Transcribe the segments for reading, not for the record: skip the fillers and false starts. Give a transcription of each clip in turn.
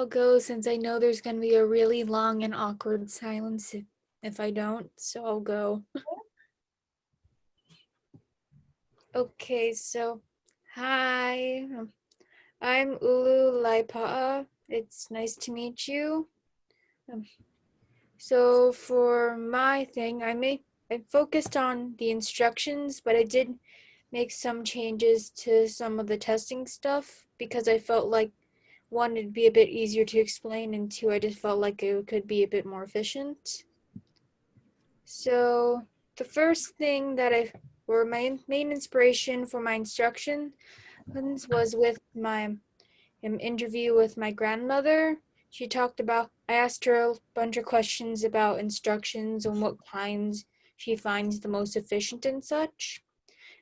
I'll go since I know there's gonna be a really long and awkward silence if I don't, so I'll go. Okay, so hi, I'm Ulu Laipa'a. It's nice to meet you. Um, so for my thing, I focused on the instructions, but I did make some changes to some of the testing stuff because I felt like one, it'd be a bit easier to explain, and two, I just felt like it could be a bit more efficient. So the first thing that or my main inspiration for my instructions was with my interview with my grandmother. She talked about, I asked her a bunch of questions about instructions and what kinds she finds the most efficient and such.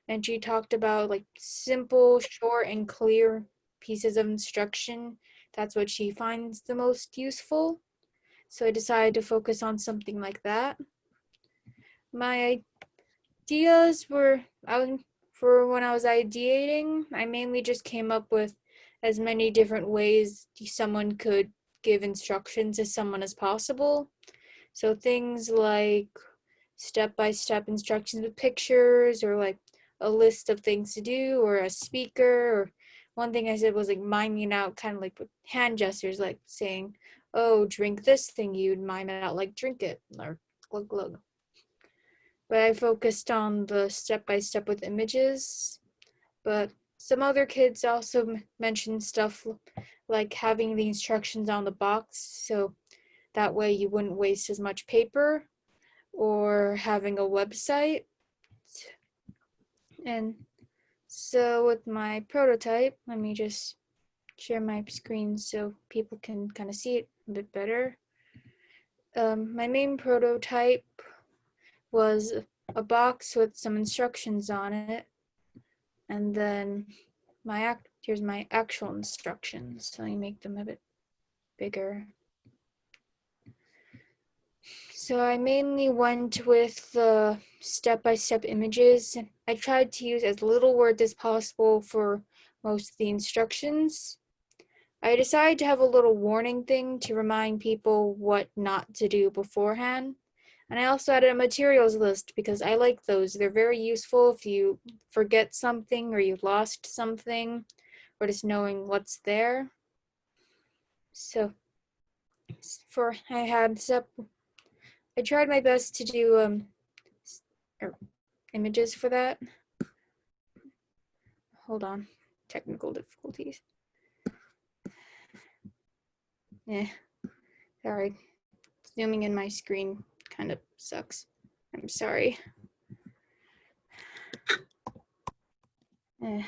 And she talked about like simple, short, and clear pieces of instruction. That's what she finds the most useful. So I decided to focus on something like that. My ideas were for when I was ideating, I mainly just came up with as many different ways someone could give instructions to someone as possible. So things like step-by-step instructions with pictures, or like a list of things to do, or a speaker, or one thing I said was like miming out kind of like with hand gestures, like saying, oh, drink this thing, you'd mime it out like drink it, or glug glug. But I focused on the step-by-step with images. But some other kids also mentioned stuff like having the instructions on the box, so that way you wouldn't waste as much paper, or having a website. And so with my prototype, let me just share my screen so people can kind of see it a bit better. My main prototype was a box with some instructions on it, and then here's my actual instructions. So let me make them a bit bigger. So I mainly went with the step-by-step images. I tried to use as little words as possible for most of the instructions. I decided to have a little warning thing to remind people what not to do beforehand. And I also added a materials list because I like those. They're very useful if you forget something or you lost something, or just knowing what's there. So I tried my best to do images for that. Hold on, technical difficulties. Sorry. Zooming in my screen kind of sucks. I'm sorry. I'm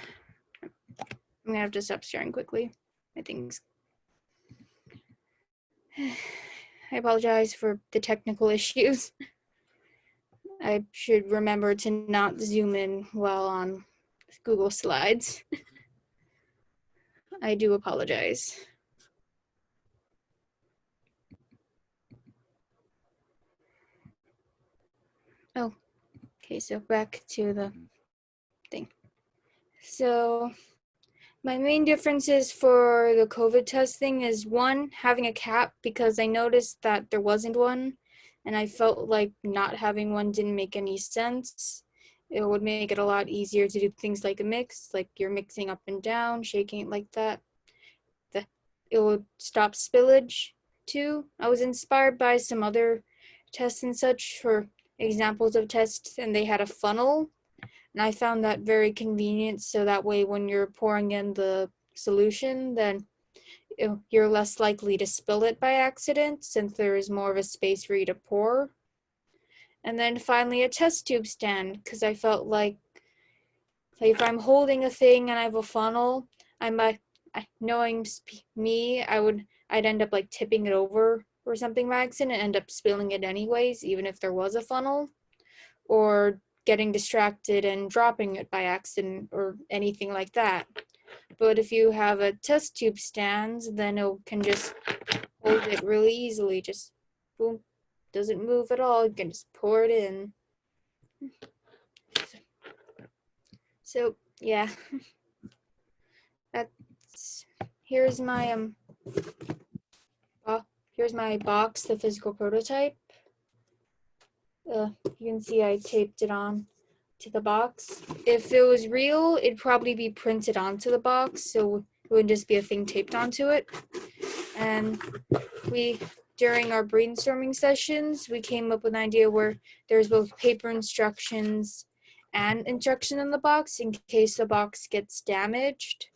gonna have to stop sharing quickly. I think. I apologize for the technical issues. I should remember to not zoom in while on Google Slides. I do apologize. Oh, okay, so back to the thing. So my main differences for the COVID testing is one, having a cap, because I noticed that there wasn't one, and I felt like not having one didn't make any sense. It would make it a lot easier to do things like a mix, like you're mixing up and down, shaking it like that. It would stop spillage too. I was inspired by some other tests and such for examples of tests, and they had a funnel, and I found that very convenient, so that way when you're pouring in the solution, then you're less likely to spill it by accident, since there is more of a space for you to pour. And then finally a test tube stand, because I felt like if I'm holding a thing and I have a funnel, I might, knowing me, I'd end up like tipping it over or something by accident and end up spilling it anyways, even if there was a funnel, or getting distracted and dropping it by accident or anything like that. But if you have a test tube stand, then it can just hold it really easily. Just boom, doesn't move at all. You can just pour it in. So yeah, that's here's my here's my box, the physical prototype. You can see I taped it on to the box. If it was real, it'd probably be printed onto the box, so it wouldn't just be a thing taped onto it. And during our brainstorming sessions, we came up with an idea where there's both paper instructions and instruction in the box in case the box gets damaged.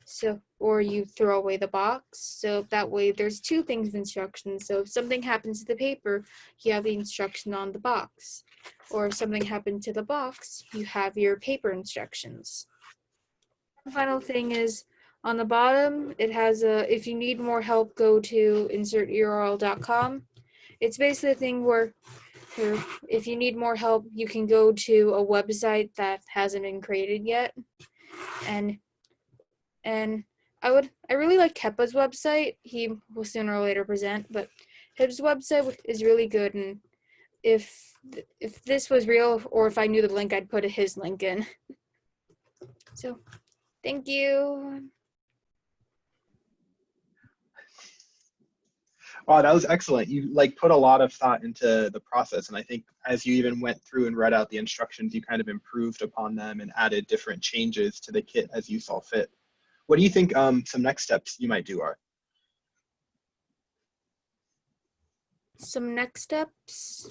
So, or you throw away the box. So that way there's two things of instructions. So if something happens to the paper, you have the instruction on the box. Or if something happened to the box, you have your paper instructions. The final thing is on the bottom, it has if you need more help, go to inserturl.com. It's basically a thing where if you need more help, you can go to a website that hasn't been created yet. And I really like Keppa's website. He will sooner or later present, but his website is really good. And if this was real, or if I knew the link, I'd put his link in. So, thank you. Wow, that was excellent. You like put a lot of thought into the process, and I think as you even went through and read out the instructions, you kind of improved upon them and added different changes to the kit as you saw fit. What do you think some next steps you might do are? Some next steps?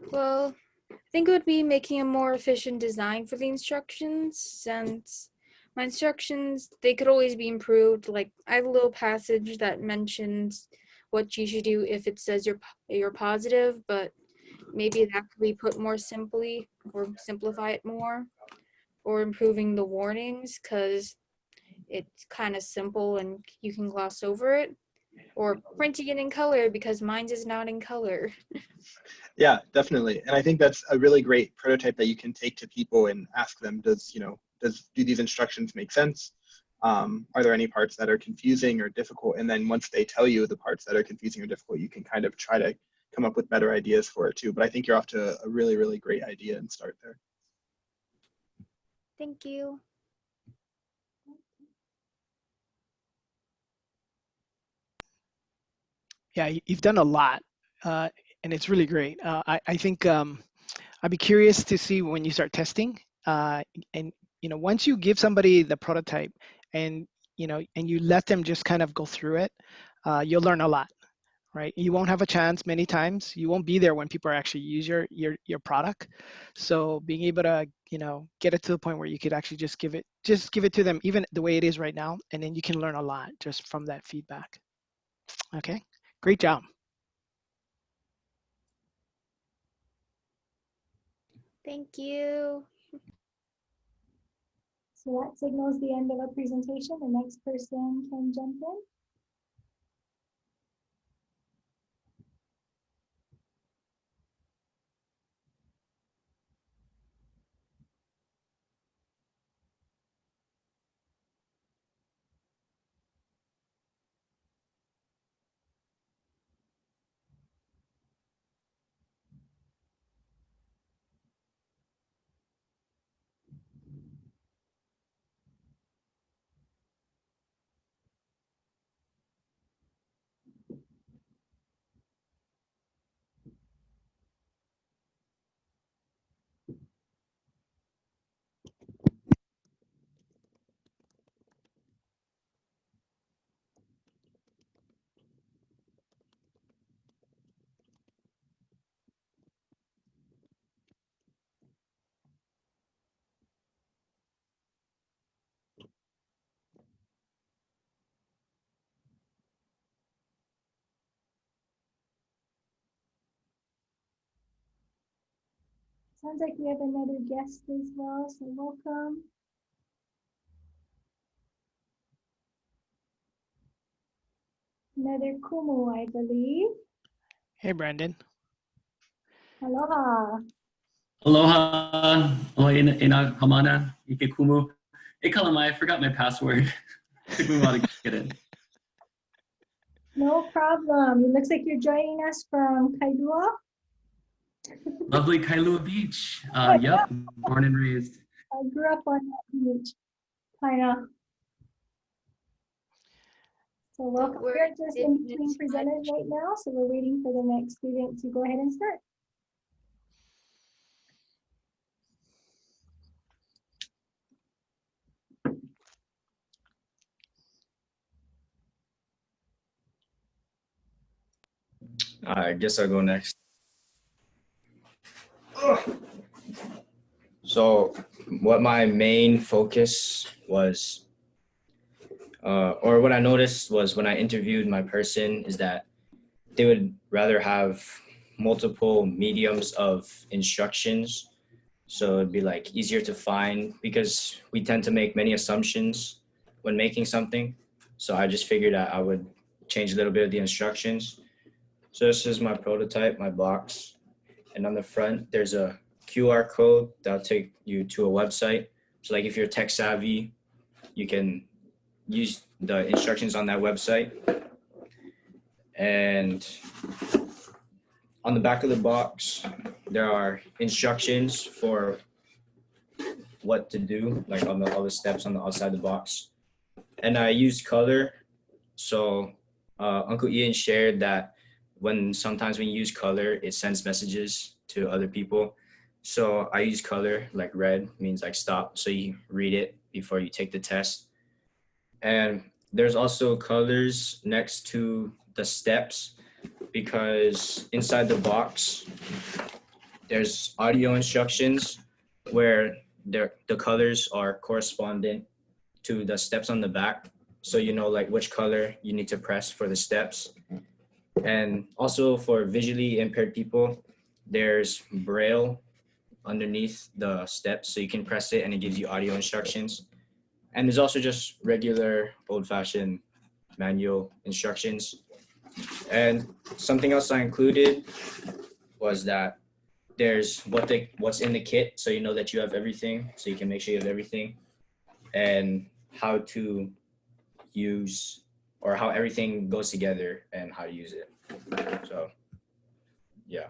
Well, I think it would be making a more efficient design for the instructions, since my instructions, they could always be improved. Like, I have a little passage that mentions what you should do if it says you're positive, but maybe that could be put more simply, or simplify it more, or improving the warnings, because it's kind of simple and you can gloss over it, or printing it in color because mine is not in color. Yeah, definitely. And I think that's a really great prototype that you can take to people and ask them, do these instructions make sense? Are there any parts that are confusing or difficult? And then once they tell you the parts that are confusing or difficult, you can kind of try to come up with better ideas for it too. But I think you're off to a really, really great idea and start there. Thank you. Yeah, you've done a lot, and it's really great. I think I'd be curious to see when you start testing, and once you give somebody the prototype, and and you let them just kind of go through it, you'll learn a lot, right? You won't have a chance many times. You won't be there when people actually use your product. So being able to get it to the point where you could actually just give it to them even the way it is right now, and then you can learn a lot just from that feedback. Okay, great job. Thank you. So that signals the end of our presentation. The next person can jump in. Sounds like we have another guest as well, so welcome. Another Kumu, I believe. Hey, Brandon. Aloha. Aloha, ina kamana, ike kumu. Hey, Kalamai, I forgot my password. Took me a while to get it. No problem. It looks like you're joining us from Kailua. Lovely Kailua Beach. Oh, Yep, born and raised. I grew up on that beach, kind of. So welcome. We're We're just in between Indigenous presenters right now, so we're waiting for the next student to go ahead and start. I guess I'll go next. So what my main focus was, or what I noticed was when I interviewed my person is that they would rather have multiple mediums of instructions. So it'd be like easier to find because we tend to make many assumptions when making something. So I just figured that I would change a little bit of the instructions. So this is my prototype, my box. And on the front, there's a QR code that'll take you to a website. So like if you're tech savvy, you can use the instructions on that website. And on the back of the box, there are instructions for what to do, like on all the steps on the outside the box. And I used color. So Uncle Ian shared that sometimes when you use color, it sends messages to other people. So I use color, like red means like stop. So you read it before you take the test. And there's also colors next to the steps because inside the box, there's audio instructions where the colors are correspondent to the steps on the back. So you know like which color you need to press for the steps. And also for visually impaired people, there's Braille underneath the steps. So you can press it and it gives you audio instructions. And there's also just regular old-fashioned manual instructions. And something else I included was that there's what's in the kit, so you know that you have everything, so you can make sure you have everything, and how to use or how everything goes together and how to use it. So yeah.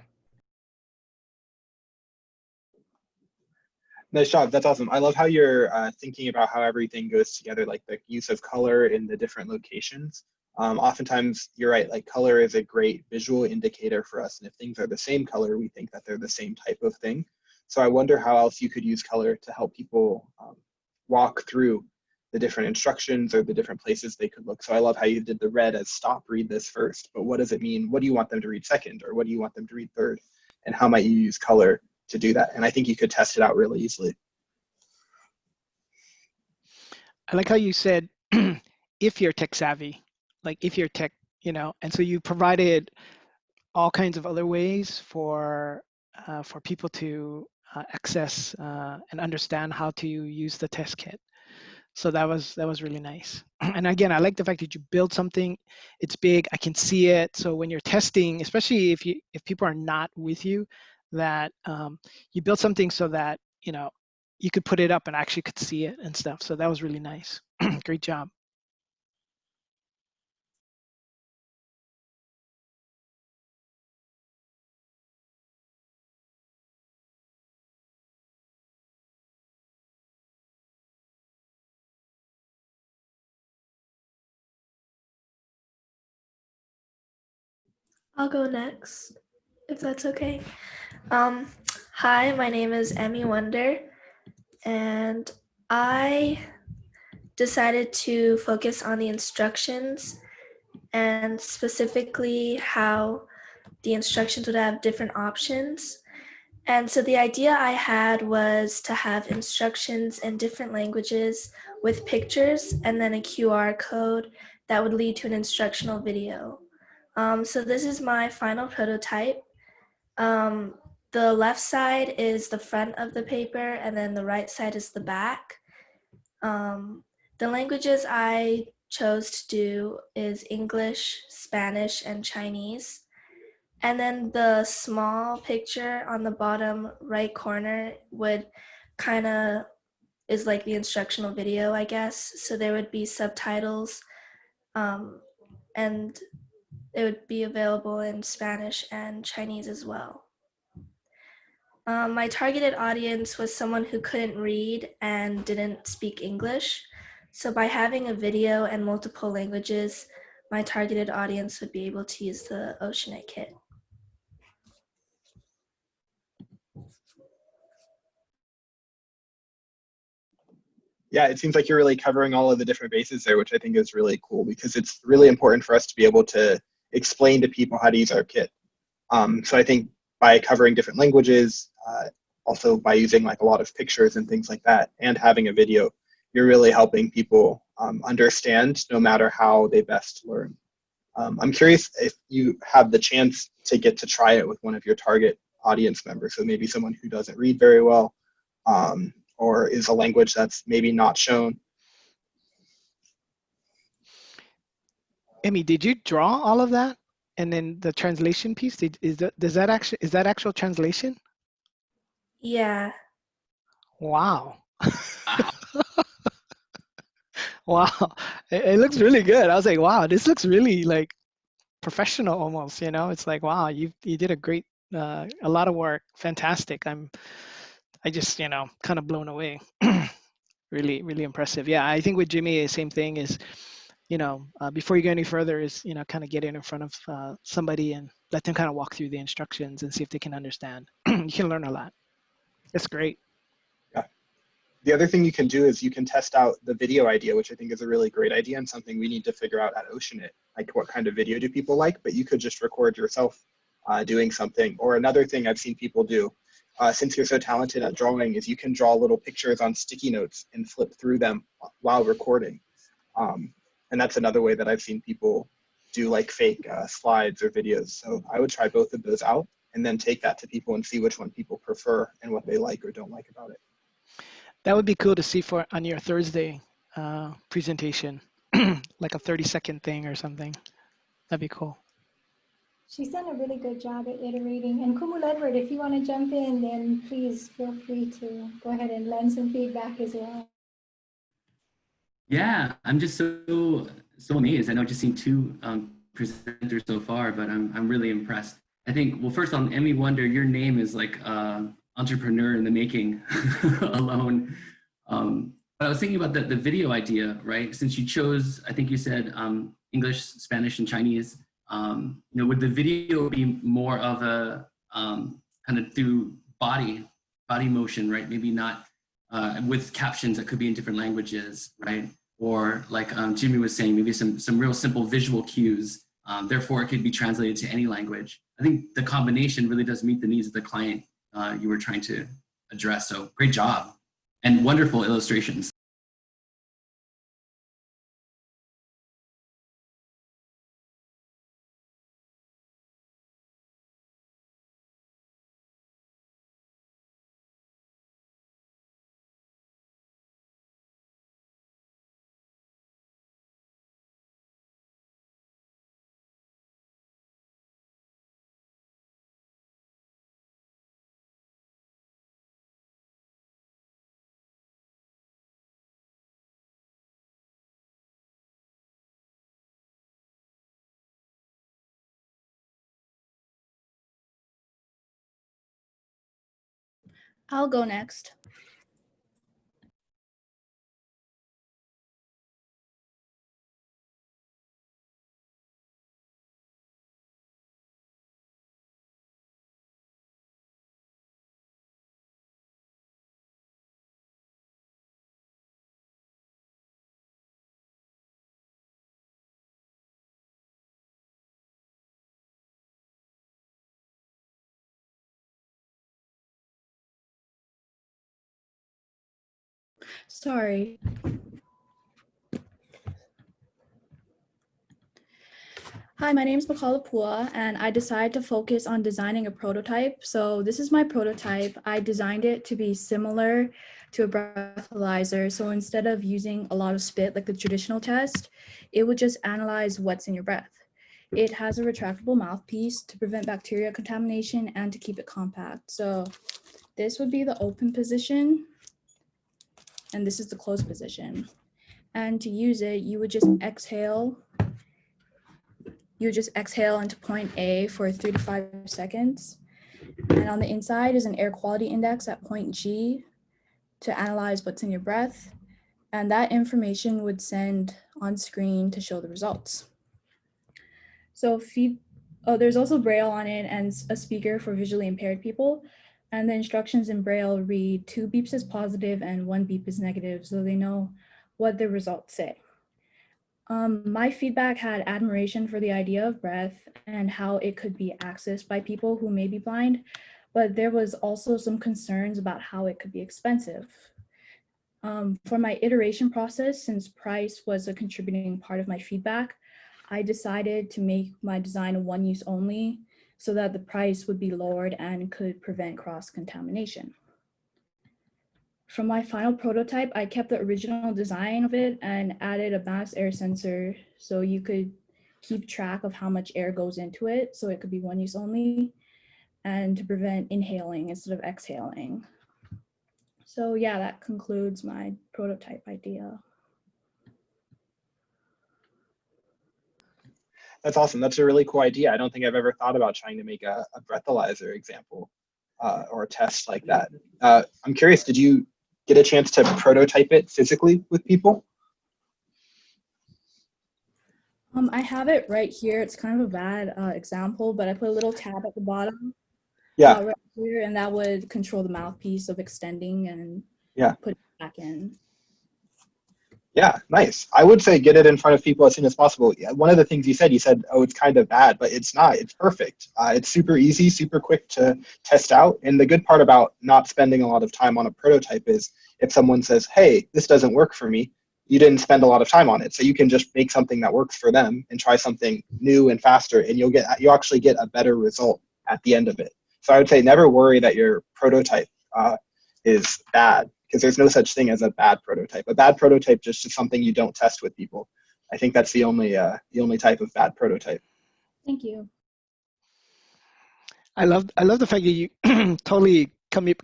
Nice job. That's awesome. I love how you're thinking about how everything goes together, like the use of color in the different locations. Oftentimes, you're right, like color is a great visual indicator for us. And if things are the same color, we think that they're the same type of thing. So I wonder how else you could use color to help people walk through the different instructions or the different places they could look. So I love how you did the red as stop, read this first, but what does it mean? What do you want them to read second? Or what do you want them to read third? And how might you use color to do that? And I think you could test it out really easily. I like how you said, if you're tech savvy, like if you're tech, and so you provided all kinds of other ways for people to access and understand how to use the test kit. So that was really nice. And again, I like the fact that you build something, it's big, I can see it. So when you're testing, especially if people are not with you, that you build something so that you could put it up and actually could see it and stuff. So that was really nice. Great job. I'll go next, if that's okay. Hi, my name is Emmy Wonder, and I decided to focus on the instructions and specifically how the instructions would have different options. And so the idea I had was to have instructions in different languages with pictures and then a QR code that would lead to an instructional video. So this is my final prototype. The left side is the front of the paper and then the right side is the back. The languages I chose to do is English, Spanish, and Chinese. And then the small picture on the bottom right corner is like the instructional video, I guess. So there would be subtitles and it would be available in Spanish and Chinese as well. My targeted audience was someone who couldn't read and didn't speak English. So by having a video and multiple languages, my targeted audience would be able to use the Oceanit kit. Yeah, it seems like you're really covering all of the different bases there, which I think is really cool because it's really important for us to be able to explain to people how to use our kit. So I think by covering different languages, also by using like a lot of pictures and things like that, and having a video, you're really helping people understand no matter how they best learn. I'm curious if you have the chance to get to try it with one of your target audience members, so maybe someone who doesn't read very well, or is a language that's maybe not shown. Emmy, did you draw all of that? And then the translation piece, is that actual translation? Yeah. Wow. Wow. Wow. It looks really good. I was like, wow, this looks really like professional almost, you know? It's like, wow, you did a lot of work. Fantastic. I just, kind of blown away. Really, really impressive. Yeah, I think with Jimmy, the same thing is, before you go any further is, kind of get in front of somebody and let them kind of walk through the instructions and see if they can understand. You can learn a lot. It's great. Yeah. The other thing you can do is you can test out the video idea, which I think is a really great idea and something we need to figure out at Oceanit. Like what kind of video do people like? But you could just record yourself doing something. Or another thing I've seen people do, since you're so talented at drawing, is you can draw little pictures on sticky notes and flip through them while recording. And that's another way that I've seen people do like fake slides or videos. So I would try both of those out and then take that to people and see which one people prefer and what they like or don't like about it. That would be cool to see on your Thursday presentation, like a 30-second thing or something. That'd be cool. She's done a really good job at iterating. And Kumul Edward, if you want to jump in, then please feel free to go ahead and lend some feedback as well. Yeah, I'm just so amazed. I know I've just seen two presenters so far, but I'm really impressed. I think, well, first on Emmy Wonder, your name is like entrepreneur in the making alone. But I was thinking about the video idea, right? Since you chose, I think you said English, Spanish, and Chinese. Would the video be more of a kind of through body motion, right? Maybe not with captions that could be in different languages, right? Or like Jimmy was saying, maybe some real simple visual cues. Therefore, it could be translated to any language. I think the combination really does meet the needs of the client you were trying to address. So great job and wonderful illustrations. I'll go next. Sorry. Hi, my name is Makala Pua, and I decided to focus on designing a prototype. So this is my prototype. I designed it to be similar to a breathalyzer. So instead of using a lot of spit like the traditional test, it would just analyze what's in your breath. It has a retractable mouthpiece to prevent bacteria contamination and to keep it compact. So this would be the open position, and this is the closed position. And to use it, you would just exhale. You just exhale into point A for 3 to 5 seconds. And on the inside is an air quality index at point G to analyze what's in your breath. And that information would send on screen to show the results. So there's also Braille on it and a speaker for visually impaired people. And the instructions in Braille read 2 beeps is positive and 1 beep is negative, so they know what the results say. My feedback had admiration for the idea of breath and how it could be accessed by people who may be blind, but there was also some concerns about how it could be expensive. For my iteration process, since price was a contributing part of my feedback, I decided to make my design a one-use only so that the price would be lowered and could prevent cross-contamination. For my final prototype, I kept the original design of it and added a mass air sensor so you could keep track of how much air goes into it, so it could be one use only, and to prevent inhaling instead of exhaling. So yeah, that concludes my prototype idea. That's awesome. That's a really cool idea. I don't think I've ever thought about trying to make a breathalyzer example or a test like that. I'm curious, did you get a chance to prototype it physically with people? I have it right here. It's kind of a bad example, but I put a little tab at the bottom Yeah, right here, and that would control the mouthpiece of extending and yeah. put it back in. Yeah, nice. I would say get it in front of people as soon as possible. Yeah, one of the things you said, oh, it's kind of bad, but it's not. It's perfect. It's super easy, super quick to test out. And the good part about not spending a lot of time on a prototype is if someone says, hey, this doesn't work for me, you didn't spend a lot of time on it. So you can just make something that works for them and try something new and faster, and you'll actually get a better result at the end of it. So I would say never worry that your prototype is bad, because there's no such thing as a bad prototype. A bad prototype just is something you don't test with people. I think that's the only type of bad prototype. Thank you. I love the fact that you totally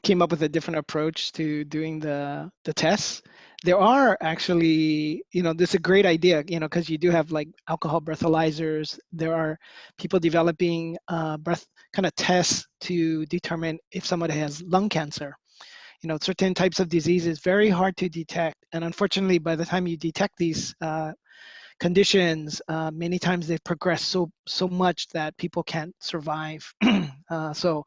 came up with a different approach to doing the tests. There are actually, this is a great idea, because you do have like alcohol breathalyzers. There are people developing breath kind of tests to determine if somebody has lung cancer. Certain types of diseases very hard to detect, and unfortunately, by the time you detect these conditions, many times they progress so much that people can't survive. So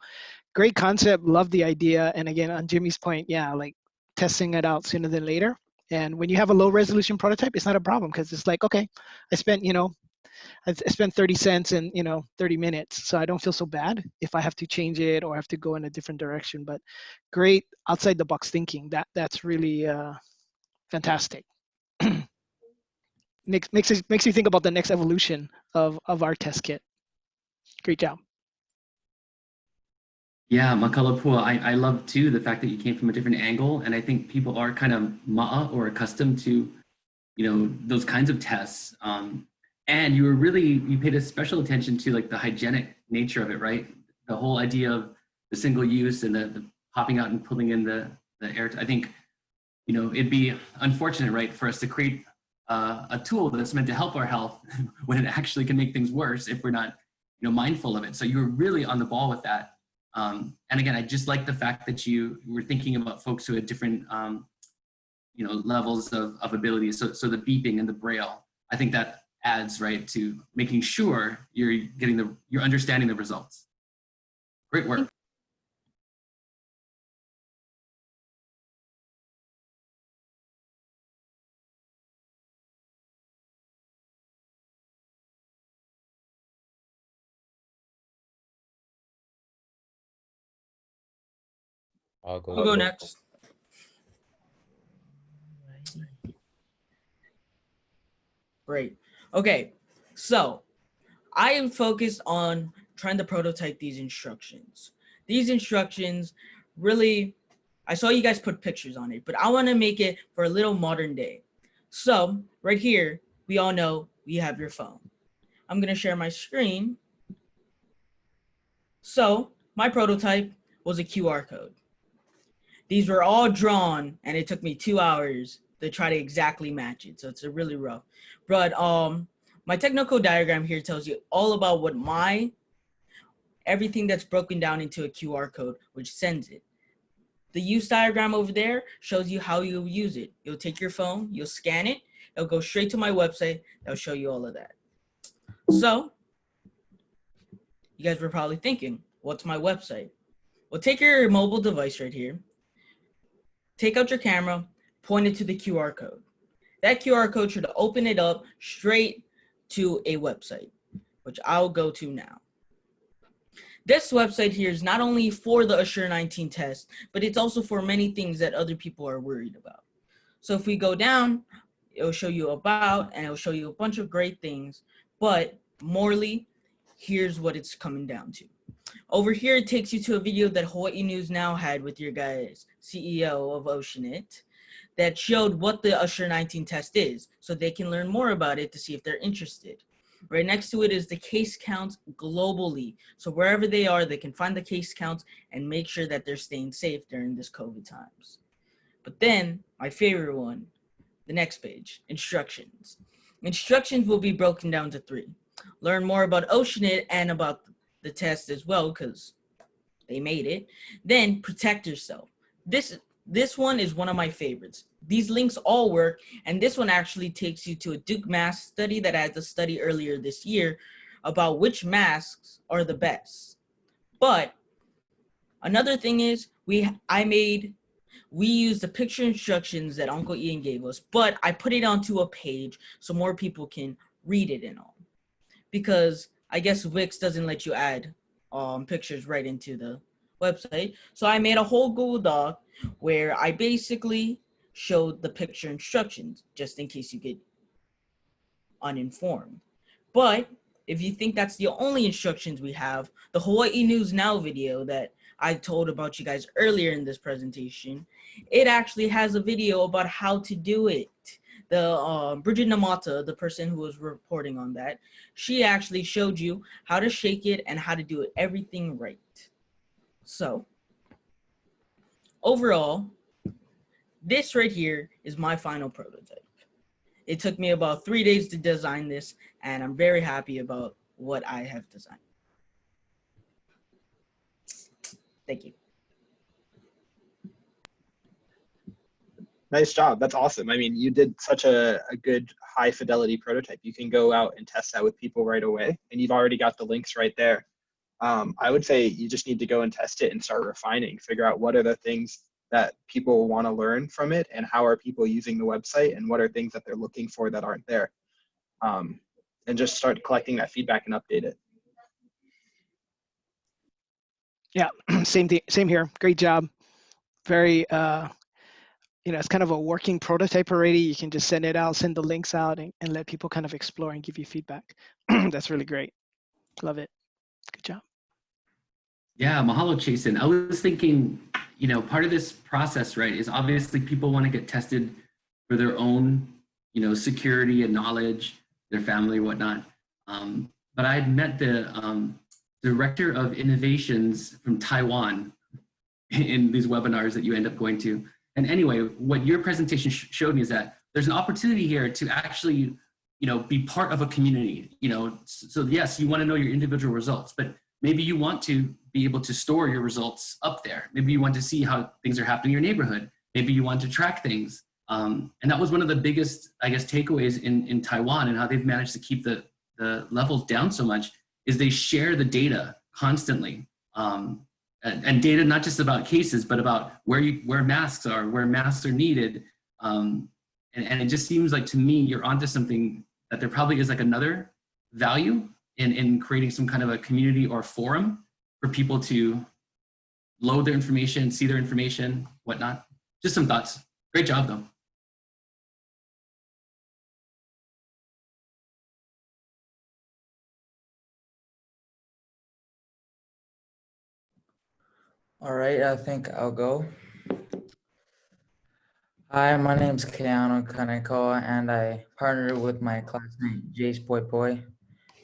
great concept, love the idea. And again, on Jimmy's point, yeah, like testing it out sooner than later. And when you have a low resolution prototype, it's not a problem, because it's like, okay, I spent 30 cents in 30 minutes, so I don't feel so bad if I have to change it or have to go in a different direction. But great outside the box thinking. That's really fantastic. makes you think about the next evolution of our test kit. Great job. Yeah, Makalapua, I love too the fact that you came from a different angle, and I think people are kind of ma'a or accustomed to, those kinds of tests. And you paid a special attention to like the hygienic nature of it, right? The whole idea of the single use and the popping out and pulling in the air. I think, it'd be unfortunate, right, for us to create a tool that's meant to help our health when it actually can make things worse if we're not, mindful of it. So you were really on the ball with that. And again, I just like the fact that you were thinking about folks who had different, levels of ability. So the beeping and the braille, I think that adds, right, to making sure you're understanding the results. Great work. I'll go next. Great. Okay, so I am focused on trying to prototype these instructions. These instructions really, I saw you guys put pictures on it, but I want to make it for a little modern day. So right here, we all know we have your phone. I'm going to share my screen. So my prototype was a QR code. These were all drawn, and it took me 2 hours to try to exactly match it. So it's a really rough. But my technical diagram here tells you all about what everything that's broken down into a QR code, which sends it. The use diagram over there shows you how you'll use it. You'll take your phone, you'll scan it, it'll go straight to my website. That'll show you all of that. So you guys were probably thinking, what's my website? Well, take your mobile device right here, take out your camera, point it to the QR code. That QR code should open it up straight to a website, which I'll go to now. This website here is not only for the Assure 19 test, but it's also for many things that other people are worried about. So if we go down, it'll show you about, and it'll show you a bunch of great things, but morely, here's what it's coming down to. Over here, it takes you to a video that Hawaii News Now had with your guys, CEO of Oceanit, that showed what the Assure 19 test is, so they can learn more about it to see if they're interested. Right next to it is the case counts globally. So wherever they are, they can find the case counts and make sure that they're staying safe during this COVID times. But then, my favorite one, the next page, instructions. Instructions will be broken down to 3. Learn more about Oceanit and about the test as well, because they made it. Then protect yourself. This one is one of my favorites. These links all work, and this one actually takes you to a Duke mask study that I had to study earlier this year about which masks are the best. But another thing is we used the picture instructions that Uncle Ian gave us, but I put it onto a page so more people can read it and all. Because I guess Wix doesn't let you add pictures right into the website. So I made a whole Google Doc where I basically showed the picture instructions just in case you get uninformed. But if you think that's the only instructions we have, the Hawaii News Now video that I told about you guys earlier in this presentation, it actually has a video about how to do it. The Bridget Namata, the person who was reporting on that, she actually showed you how to shake it and how to do it everything right. So overall, this right here is my final prototype. It took me about 3 days to design this, and I'm very happy about what I have designed. Thank you. Nice job. That's awesome. I mean, you did such a good high fidelity prototype. You can go out and test that with people right away, and you've already got the links right there. I would say you just need to go and test it and start refining, figure out what are the things that people want to learn from it and how are people using the website and what are things that they're looking for that aren't there. And just start collecting that feedback and update it. Yeah, same thing, same here. Great job. Very, it's kind of a working prototype already. You can just send it out, send the links out, and let people kind of explore and give you feedback. That's really great. Love it. Good job. Yeah, mahalo, Chasen. I was thinking, part of this process, right, is obviously people want to get tested for their own, security and knowledge, their family, whatnot. But I had met the director of innovations from Taiwan in these webinars that you end up going to. And anyway, what your presentation showed me is that there's an opportunity here to actually, be part of a community. So yes, you want to know your individual results, but maybe you want to be able to store your results up there. Maybe you want to see how things are happening in your neighborhood. Maybe you want to track things. And that was one of the biggest, I guess, takeaways in Taiwan and how they've managed to keep the levels down so much is they share the data constantly. And data not just about cases, but about where masks are, where masks are needed. And it just seems like to me, you're onto something that there probably is like another value in creating some kind of a community or forum for people to load their information, see their information, whatnot. Just some thoughts. Great job though. All right, I think I'll go. Hi, my name's Keanu Kaneko, and I partnered with my classmate Jace Poi Poi,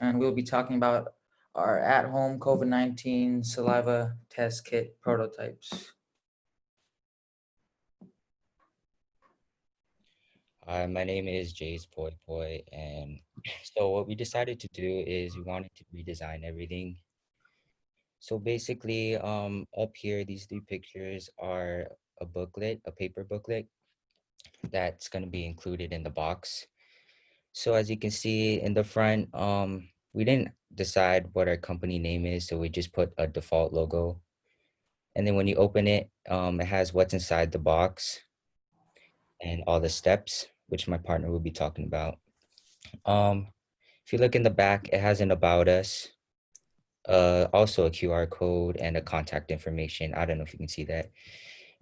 and we'll be talking about our at-home COVID-19 saliva test kit prototypes. Hi, my name is Jace Poi Poi, and so what we decided to do is we wanted to redesign everything. So basically, up here, these 3 pictures are a booklet, a paper booklet that's going to be included in the box. So as you can see in the front, we didn't decide what our company name is, so we just put a default logo. And then when you open it, it has what's inside the box and all the steps, which my partner will be talking about. Um, if you look in the back, it has an about us, also a QR code and a contact information. I don't know if you can see that.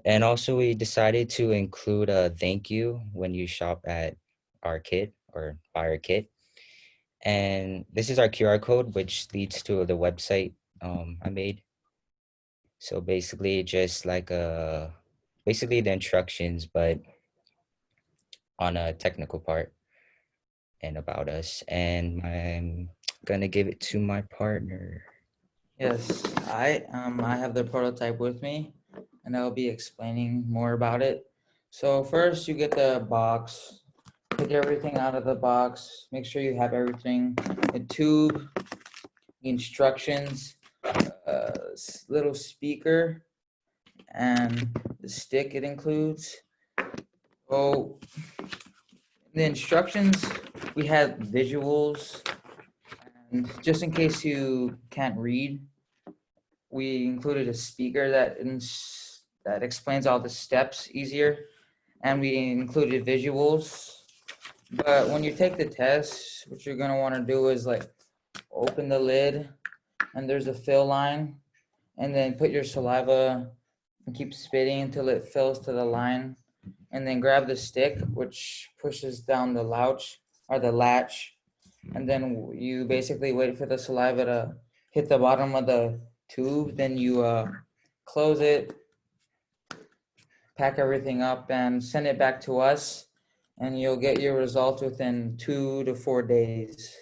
And also we decided to include a thank you when you shop at our kit or buy our kit. And this is our QR code, which leads to the website I made. So basically just like basically the instructions, but on a technical part and about us. And I'm gonna give it to my partner. Yes, I have the prototype with me, and I'll be explaining more about it. So first, you get the box, take everything out of the box, make sure you have everything, the tube, the instructions, little speaker, and the stick it includes. So the instructions, we had visuals, and just in case you can't read, we included a speaker that explains all the steps easier, and we included visuals. But when you take the test, what you're gonna want to do is like open the lid, and there's a fill line, and then put your saliva and keep spitting until it fills to the line, and then grab the stick, which pushes down the latch, and then you basically wait for the saliva to hit the bottom of the tube. Then you close it, pack everything up, and send it back to us, and you'll get your results within 2 to 4 days.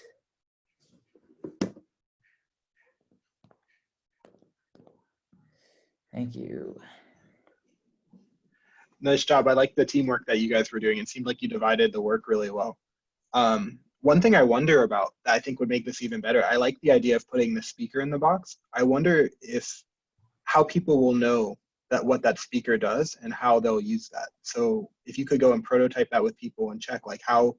Thank you. Nice job. I like the teamwork that you guys were doing. It seemed like you divided the work really well. One thing I wonder about that I think would make this even better, I like the idea of putting the speaker in the box. I wonder if how people will know that what that speaker does and how they'll use that. So if you could go and prototype that with people and check like how,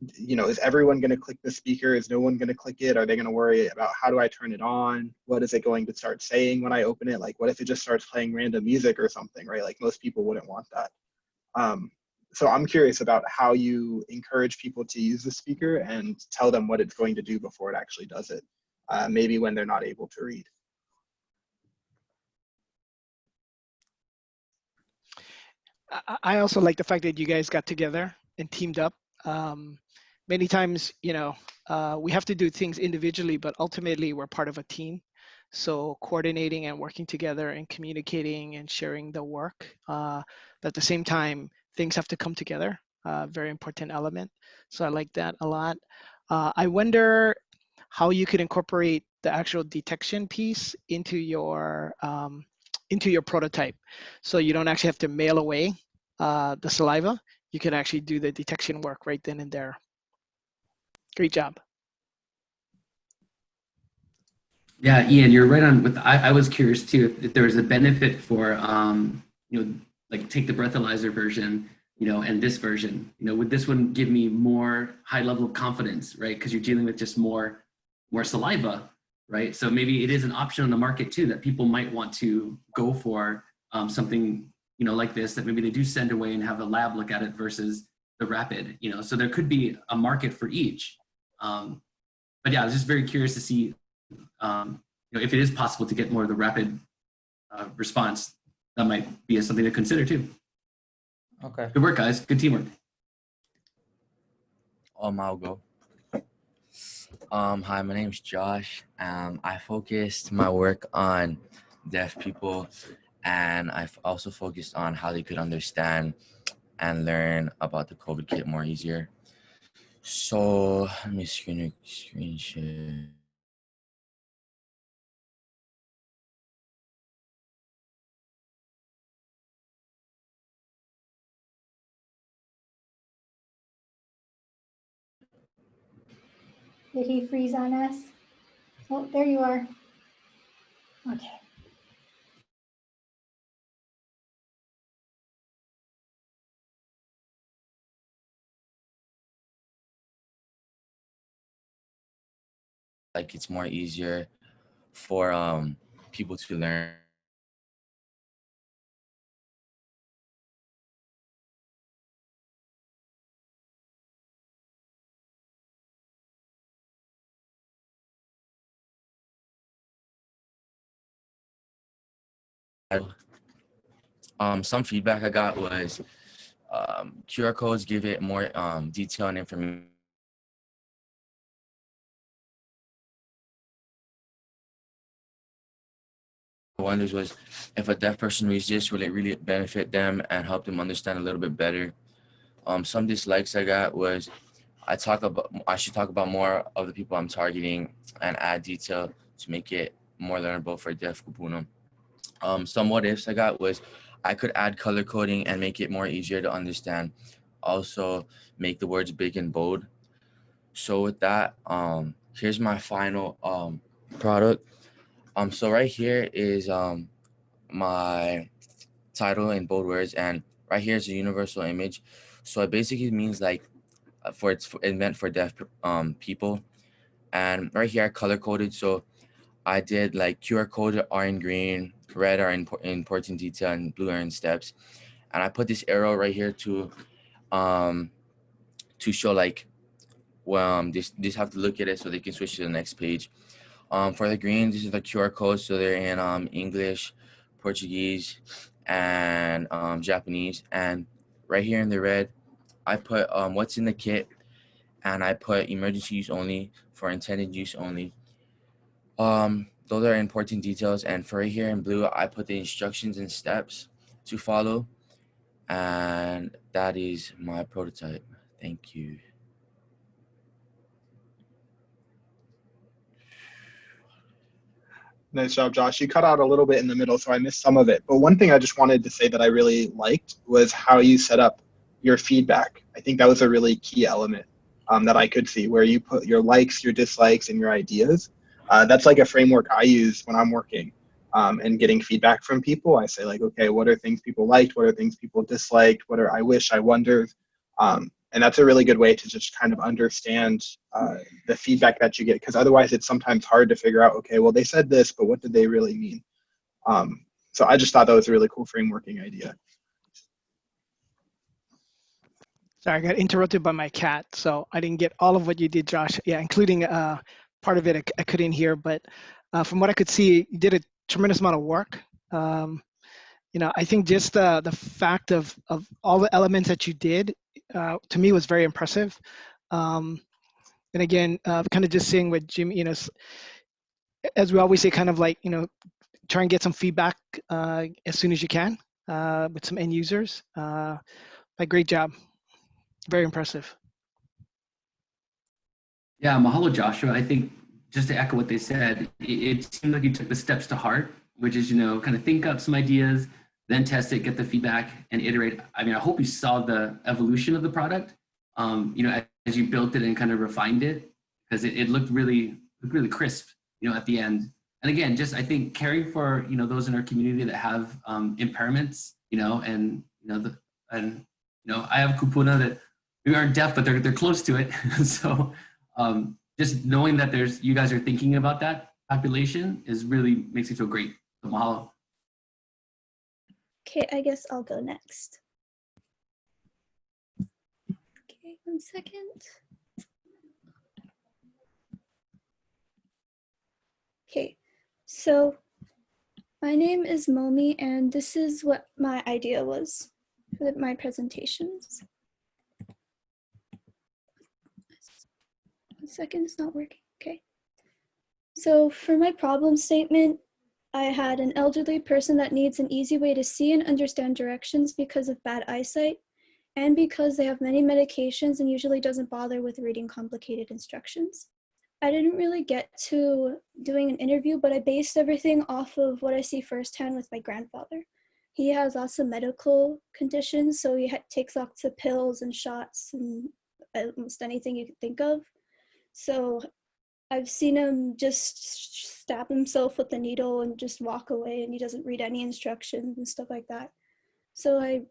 is everyone going to click the speaker? Is no one going to click it? Are they going to worry about how do I turn it on? What is it going to start saying when I open it? Like what if it just starts playing random music or something, right? Like most people wouldn't want that. Um, so I'm curious about how you encourage people to use the speaker and tell them what it's going to do before it actually does it, maybe when they're not able to read. I also like the fact that you guys got together and teamed up. Many times, we have to do things individually, but ultimately we're part of a team. So coordinating and working together and communicating and sharing the work. But at the same time, things have to come together. Very important element. So I like that a lot. I wonder how you could incorporate the actual detection piece into your prototype. So you don't actually have to mail away the saliva. You can actually do the detection work right then and there. Great job. Yeah, Ian, you're right on. I was curious too if there was a benefit for like take the breathalyzer version, and this version. Would this one give me more high level of confidence, right? Because you're dealing with just more saliva, right? So maybe it is an option on the market too that people might want to go for something like this that maybe they do send away and have a lab look at it versus the rapid. So there could be a market for each. But yeah, I was just very curious to see if it is possible to get more of the rapid response. That might be something to consider too. Okay. Good work, guys. Good teamwork. I'll go. Hi, my name's Josh. I focused my work on deaf people, and I've also focused on how they could understand and learn about the COVID kit more easier. So let me screen share. Did he freeze on us? Oh, there you are. Okay. like it's more easier for people to learn. Some feedback I got was QR codes give it more detail and information. Wonders was if a deaf person reads this, will it really benefit them and help them understand a little bit better? Some dislikes I got was I should talk about more of the people I'm targeting and add detail to make it more learnable for deaf kupuna. Some what ifs I got was I could add color coding and make it more easier to understand. Also make the words big and bold. So with that, here's my final product. So right here is my title in bold words, and right here is a universal image. So it basically means like it meant for deaf people. And right here I color coded, so I did like QR code are in green, red are in important detail, and blue are in steps. And I put this arrow right here to show like this have to look at it so they can switch to the next page. For the green, this is the QR code, so they're in English, Portuguese, and Japanese. And right here in the red, I put what's in the kit, and I put emergency use only for intended use only. Those are important details. And for right here in blue, I put the instructions and steps to follow. And that is my prototype. Thank you. Nice job, Josh. You cut out a little bit in the middle, so I missed some of it. But one thing I just wanted to say that I really liked was how you set up your feedback. I think that was a really key element that I could see, where you put your likes, your dislikes, and your ideas. That's like a framework I use when I'm working and getting feedback from people. I say like, okay, what are things people liked? What are things people disliked? What are I wish, I wonder? And that's a really good way to just kind of understand the feedback that you get, because otherwise it's sometimes hard to figure out, okay, well, they said this, but what did they really mean? So I just thought that was a really cool frameworking idea. Sorry, I got interrupted by my cat, so I didn't get all of what you did, Josh. Yeah, including part of it I couldn't hear, but from what I could see, you did a tremendous amount of work. I think just the fact of all the elements that you did, to me was very impressive. And again, kind of just seeing what Jim, as we always say, kind of like, try and get some feedback as soon as you can with some end users. Great job. Very impressive. Yeah, mahalo, Joshua. I think just to echo what they said, it seemed like you took the steps to heart, which is, kind of think up some ideas, then test it, get the feedback, and iterate. I mean, I hope you saw the evolution of the product, as you built it and kind of refined it, because it looked really crisp, at the end. And again, just I think caring for, those in our community that have impairments, I have kupuna that we aren't deaf, but they're close to it. So just knowing that you guys are thinking about that population is really makes me feel great. So mahalo. Okay, I guess I'll go next. Okay, 1 second. Okay, so my name is Momi, and this is what my idea was for my presentations. 1 second, it's not working. Okay. So for my problem statement, I had an elderly person that needs an easy way to see and understand directions because of bad eyesight, and because they have many medications and usually doesn't bother with reading complicated instructions. I didn't really get to doing an interview, but I based everything off of what I see firsthand with my grandfather. He has lots of medical conditions, so he takes lots of pills and shots and almost anything you could think of. So I've seen him just stab himself with a needle and just walk away, and he doesn't read any instructions and stuff like that. So I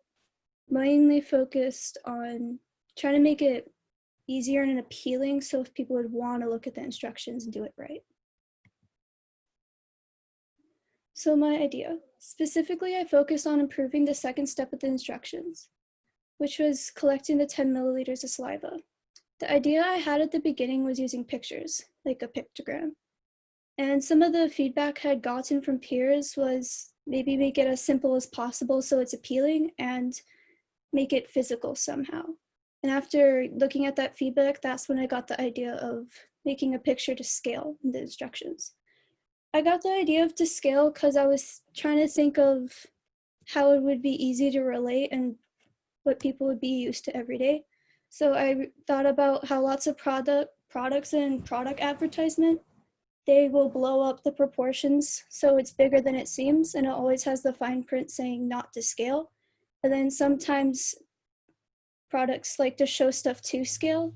mainly focused on trying to make it easier and appealing so if people would want to look at the instructions and do it right. So my idea, specifically I focused on improving the second step of the instructions, which was collecting the 10 milliliters of saliva. The idea I had at the beginning was using pictures, like a pictogram. And some of the feedback I had gotten from peers was maybe make it as simple as possible so it's appealing and make it physical somehow. And after looking at that feedback, that's when I got the idea of making a picture to scale in the instructions. I got the idea of to scale because I was trying to think of how it would be easy to relate and what people would be used to every day. So I thought about how lots of products and product advertisement, they will blow up the proportions so it's bigger than it seems, and it always has the fine print saying not to scale. And then sometimes products like to show stuff to scale.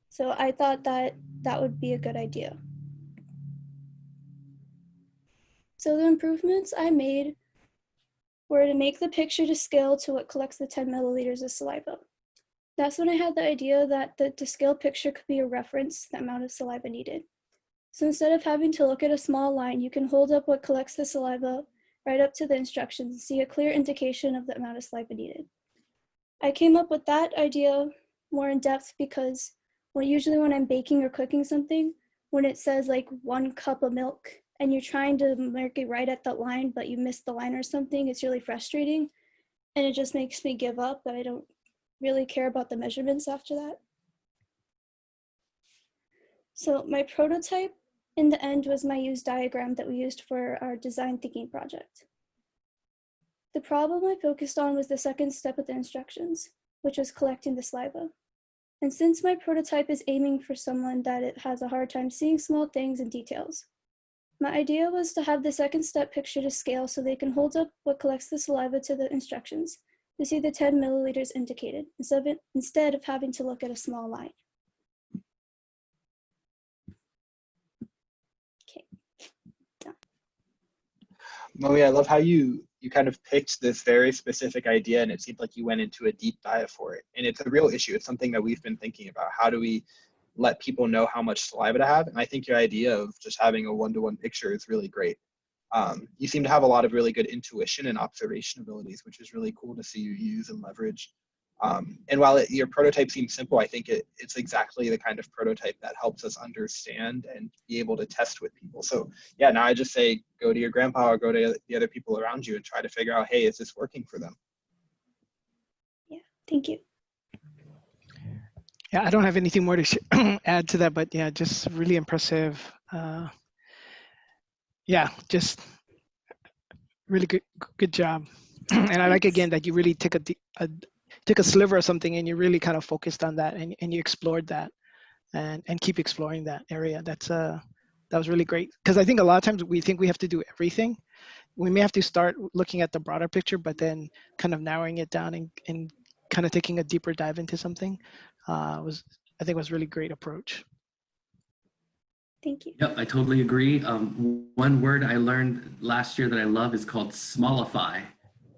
So I thought that that would be a good idea. So the improvements I made were to make the picture to scale to what collects the 10 milliliters of saliva. That's when I had the idea that the to scale picture could be a reference to the amount of saliva needed. So instead of having to look at a small line, you can hold up what collects the saliva right up to the instructions and see a clear indication of the amount of saliva needed. I came up with that idea more in depth because usually when I'm baking or cooking something, when it says like 1 cup of milk and you're trying to mark it right at that line, but you missed the line or something, it's really frustrating. And it just makes me give up, but I don't really care about the measurements after that. So my prototype in the end was my used diagram that we used for our design thinking project. The problem I focused on was the second step of the instructions, which was collecting the saliva. And since my prototype is aiming for someone that it has a hard time seeing small things and details, my idea was to have the second step picture to scale so they can hold up what collects the saliva to the instructions to see the 10 milliliters indicated, instead of having to look at a small line. Okay, done. Moe, I love how you kind of picked this very specific idea and it seemed like you went into a deep dive for it. And it's a real issue. It's something that we've been thinking about. How do we let people know how much saliva to have? And I think your idea of just having a one-to-one picture is really great. You seem to have a lot of really good intuition and observation abilities, which is really cool to see you use and leverage. And while your prototype seems simple, I think it's exactly the kind of prototype that helps us understand and be able to test with people. So yeah, now I just say, go to your grandpa or go to the other people around you and try to figure out, hey, is this working for them? Yeah, thank you. Yeah, I don't have anything more to add to that, but yeah, just really impressive. Yeah, just really good job. And I like again that you really took a sliver of something and you really kind of focused on that and you explored that and keep exploring that area. That was really great, because I think a lot of times we think we have to do everything. We may have to start looking at the broader picture, but then kind of narrowing it down and kind of taking a deeper dive into something I think was really great approach. Thank you. Yep, I totally agree. One word I learned last year that I love is called smallify.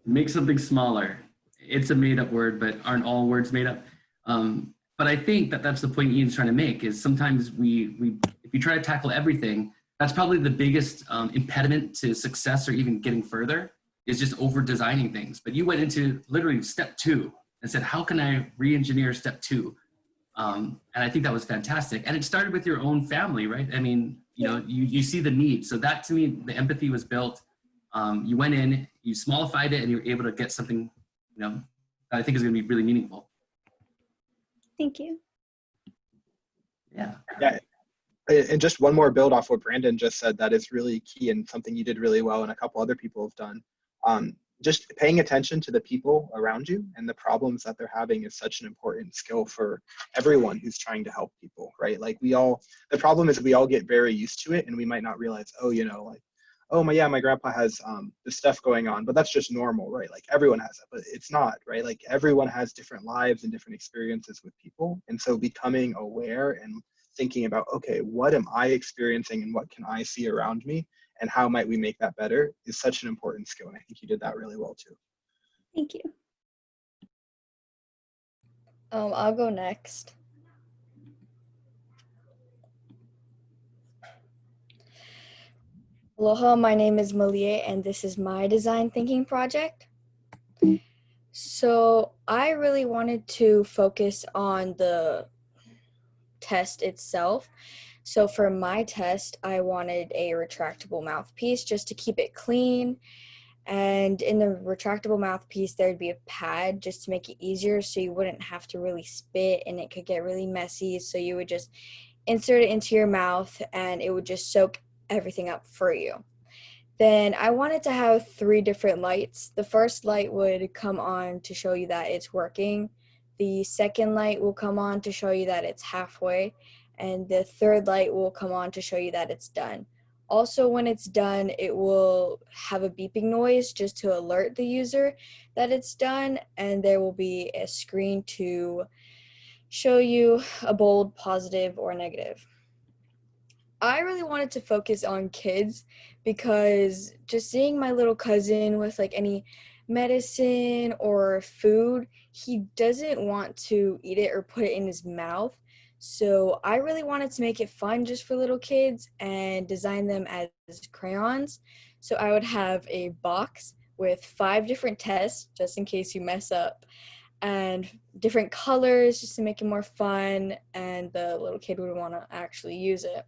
Make something smaller. It's a made up word, but aren't all words made up? But I think that that's the point Ian's trying to make, is sometimes if you try to tackle everything, that's probably the biggest impediment to success or even getting further, is just over designing things. But you went into literally step 2 and said, how can I re-engineer step 2? And I think that was fantastic. And it started with your own family, right? I mean, you know, you see the need. So that, to me, the empathy was built. You went in, you smallified it, and you were able to get something, you know, that I think is going to be really meaningful. Thank you. Yeah. Yeah. And just one more build off what Brandon just said, that is really key and something you did really well and a couple other people have done. Just paying attention to the people around you and the problems that they're having is such an important skill for everyone who's trying to help people, right? Like the problem is we all get very used to it and we might not realize, oh, you know, like, oh my grandpa has this stuff going on, but that's just normal, right? Like everyone has it, but it's not, right? Like everyone has different lives and different experiences with people. And so becoming aware and thinking about, okay, what am I experiencing and what can I see around me and how might we make that better is such an important skill. And I think you did that really well too. Thank you. I'll go next. Aloha, my name is Malia, and this is my design thinking project. So I really wanted to focus on the test itself. So for my test, I wanted a retractable mouthpiece just to keep it clean. And in the retractable mouthpiece, there'd be a pad just to make it easier so you wouldn't have to really spit and it could get really messy. So you would just insert it into your mouth and it would just soak everything up for you. Then I wanted to have 3 different lights. The first light would come on to show you that it's working. The second light will come on to show you that it's halfway. And the third light will come on to show you that it's done. Also, when it's done, it will have a beeping noise just to alert the user that it's done. And there will be a screen to show you a bold, positive, or negative. I really wanted to focus on kids because just seeing my little cousin with like any medicine or food, he doesn't want to eat it or put it in his mouth. So I really wanted to make it fun just for little kids and design them as crayons. So I would have a box with 5 different tests just in case you mess up and different colors just to make it more fun and the little kid would want to actually use it.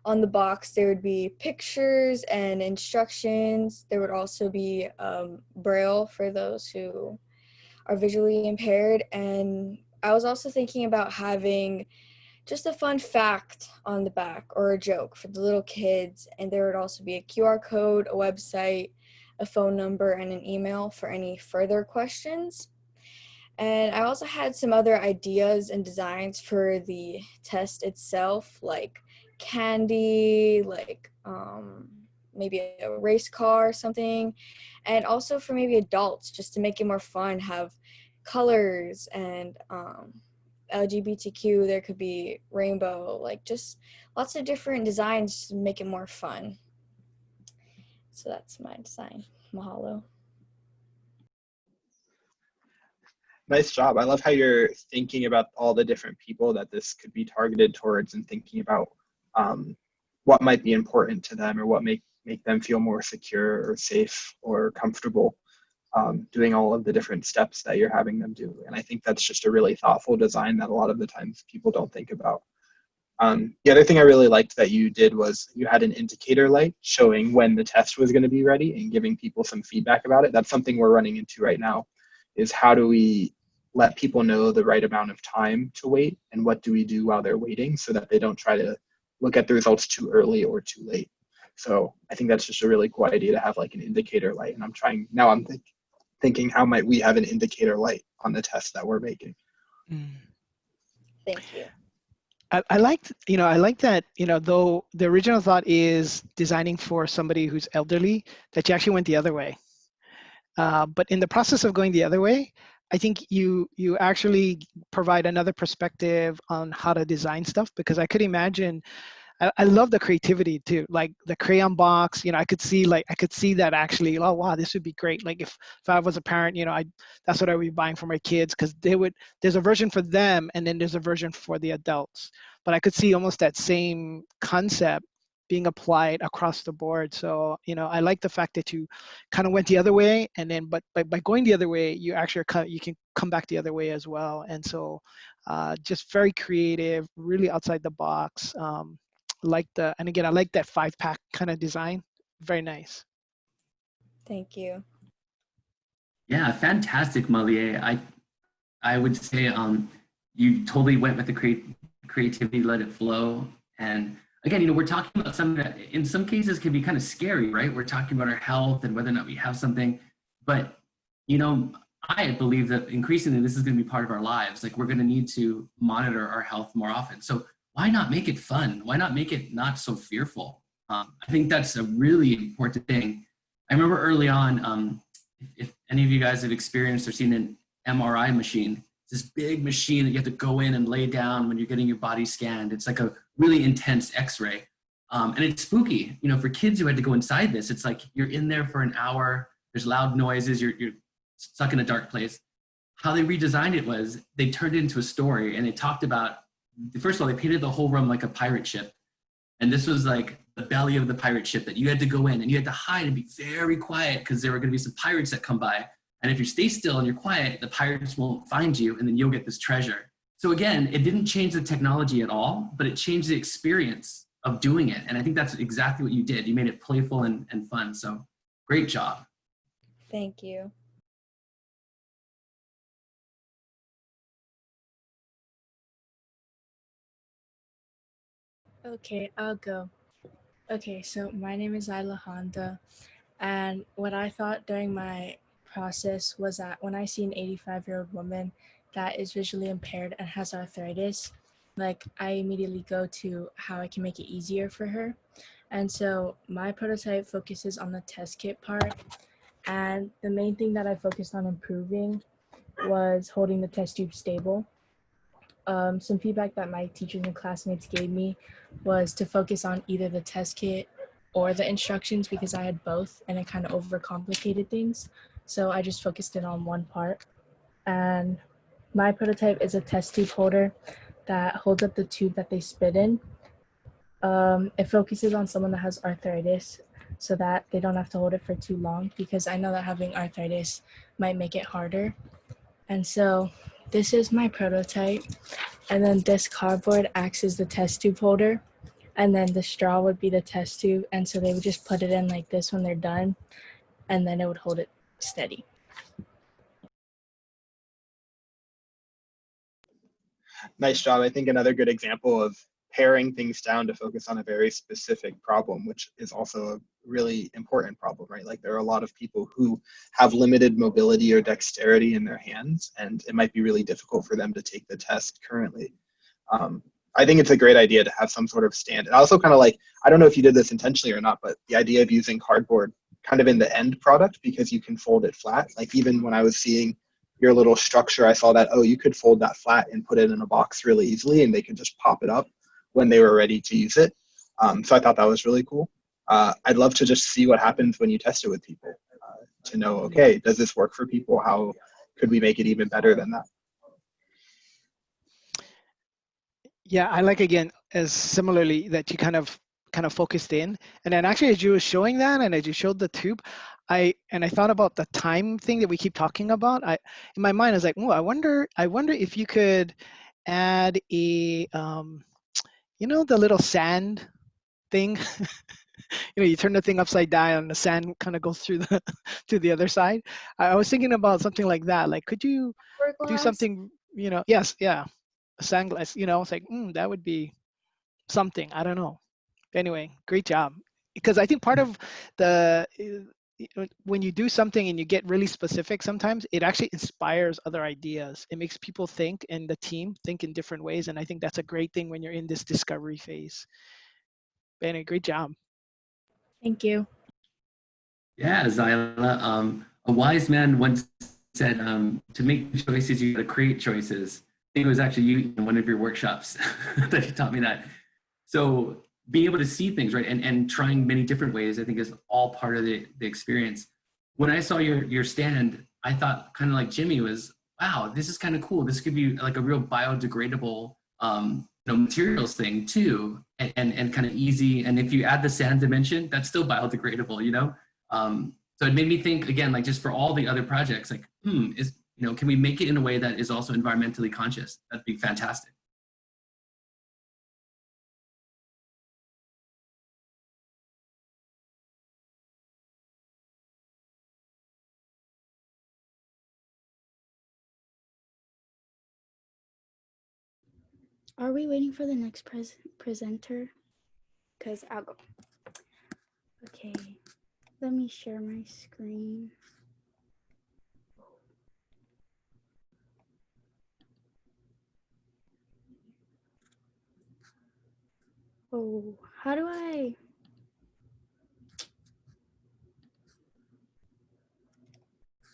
On the box, there would be pictures and instructions. There would also be Braille for those who are visually impaired. And I was also thinking about having just a fun fact on the back or a joke for the little kids. And there would also be a QR code, a website, a phone number, and an email for any further questions. And I also had some other ideas and designs for the test itself, like candy, like maybe a race car or something. And also for maybe adults, just to make it more fun, have colors and LGBTQ, there could be rainbow, like just lots of different designs to make it more fun. So that's my design. Mahalo. Nice job. I love how you're thinking about all the different people that this could be targeted towards and thinking about what might be important to them or what make them feel more secure or safe or comfortable doing all of the different steps that you're having them do. And I think that's just a really thoughtful design that a lot of the times people don't think about. The other thing I really liked that you did was you had an indicator light showing when the test was going to be ready and giving people some feedback about it. That's something we're running into right now, is how do we let people know the right amount of time to wait and what do we do while they're waiting so that they don't try to look at the results too early or too late. So I think that's just a really cool idea to have like an indicator light. And I'm thinking how might we have an indicator light on the test that we're making. Thank you. I liked that, though the original thought is designing for somebody who's elderly, that you actually went the other way. But in the process of going the other way, I think you actually provide another perspective on how to design stuff, because I could imagine, I love the creativity too, like the crayon box. I could see that actually. Oh wow, this would be great. Like if I was a parent, that's what I would be buying for my kids, because there's a version for them and then there's a version for the adults. But I could see almost that same concept being applied across the board. So I like the fact that you kind of went the other way, and then but by going the other way, you can come back the other way as well. And so just very creative, really outside the box. I like that 5-pack kind of design. Very nice. Thank you. Yeah, fantastic, Malia. I would say you totally went with the creativity, let it flow. And again, we're talking about something that in some cases can be kind of scary, right? We're talking about our health and whether or not we have something. But, I believe that increasingly this is going to be part of our lives. Like we're going to need to monitor our health more often. So why not make it fun? Why not make it not so fearful? I think that's a really important thing. I remember early on, if any of you guys have experienced or seen an MRI machine, it's this big machine that you have to go in and lay down when you're getting your body scanned. It's like a really intense X-ray. And it's spooky. For kids who had to go inside this, it's like you're in there for an hour. There's loud noises. You're stuck in a dark place. How they redesigned it was they turned it into a story, and they talked about, first of all, they painted the whole room like a pirate ship. And this was like the belly of the pirate ship that you had to go in and you had to hide and be very quiet because there were going to be some pirates that come by. And if you stay still and you're quiet, the pirates won't find you and then you'll get this treasure. So again, it didn't change the technology at all, but it changed the experience of doing it. And I think that's exactly what you did. You made it playful and fun. So great job. Thank you. Okay, I'll go. Okay, so my name is Ayla Honda, and what I thought during my process was that when I see an 85-year-old woman that is visually impaired and has arthritis, like I immediately go to how I can make it easier for her. And so my prototype focuses on the test kit part, and the main thing that I focused on improving was holding the test tube stable. Some feedback that my teachers and classmates gave me was to focus on either the test kit or the instructions because I had both and it kind of overcomplicated things. So I just focused it on one part. And my prototype is a test tube holder that holds up the tube that they spit in. It focuses on someone that has arthritis so that they don't have to hold it for too long because I know that having arthritis might make it harder. And so this is my prototype. And then this cardboard acts as the test tube holder. And then the straw would be the test tube. And so they would just put it in like this when they're done. And then it would hold it steady. Nice job. I think another good example of paring things down to focus on a very specific problem, which is also a really important problem, right? Like there are a lot of people who have limited mobility or dexterity in their hands, and it might be really difficult for them to take the test currently. I think it's a great idea to have some sort of stand. And also kind of like, I don't know if you did this intentionally or not, but the idea of using cardboard kind of in the end product because you can fold it flat. Like even when I was seeing your little structure, I saw that, oh, you could fold that flat and put it in a box really easily and they could just pop it up when they were ready to use it. So I thought that was really cool. I'd love to just see what happens when you test it with people to know, okay, does this work for people? How could we make it even better than that? Yeah, I like again as similarly that you kind of focused in, and then actually as you were showing that, and as you showed the tube, I thought about the time thing that we keep talking about. In my mind I was like, oh, I wonder if you could add a you know, the little sand thing. You know, you turn the thing upside down and the sand kind of goes through the to the other side. I was thinking about something like that. Like, could you do something? You know, yes, yeah, a sunglass. You know, it's like that would be something. I don't know. Anyway, great job. Because I think part of the when you do something and you get really specific, sometimes it actually inspires other ideas. It makes people think and the team think in different ways. And I think that's a great thing when you're in this discovery phase. Anyway, great job. Thank you. Yeah, Zyla. A wise man once said, to make choices, you got to create choices. I think it was actually you in one of your workshops that you taught me that. So being able to see things, right, and trying many different ways, I think is all part of the experience. When I saw your stand, I thought kind of like Jimmy was, wow, this is kind of cool. This could be like a real biodegradable materials thing too, and kind of easy. And if you add the sand dimension, that's still biodegradable, you know? So it made me think again, like just for all the other projects, like, can we make it in a way that is also environmentally conscious? That'd be fantastic. Are we waiting for the next presenter? Because I'll go. Okay, let me share my screen. Oh, how do I?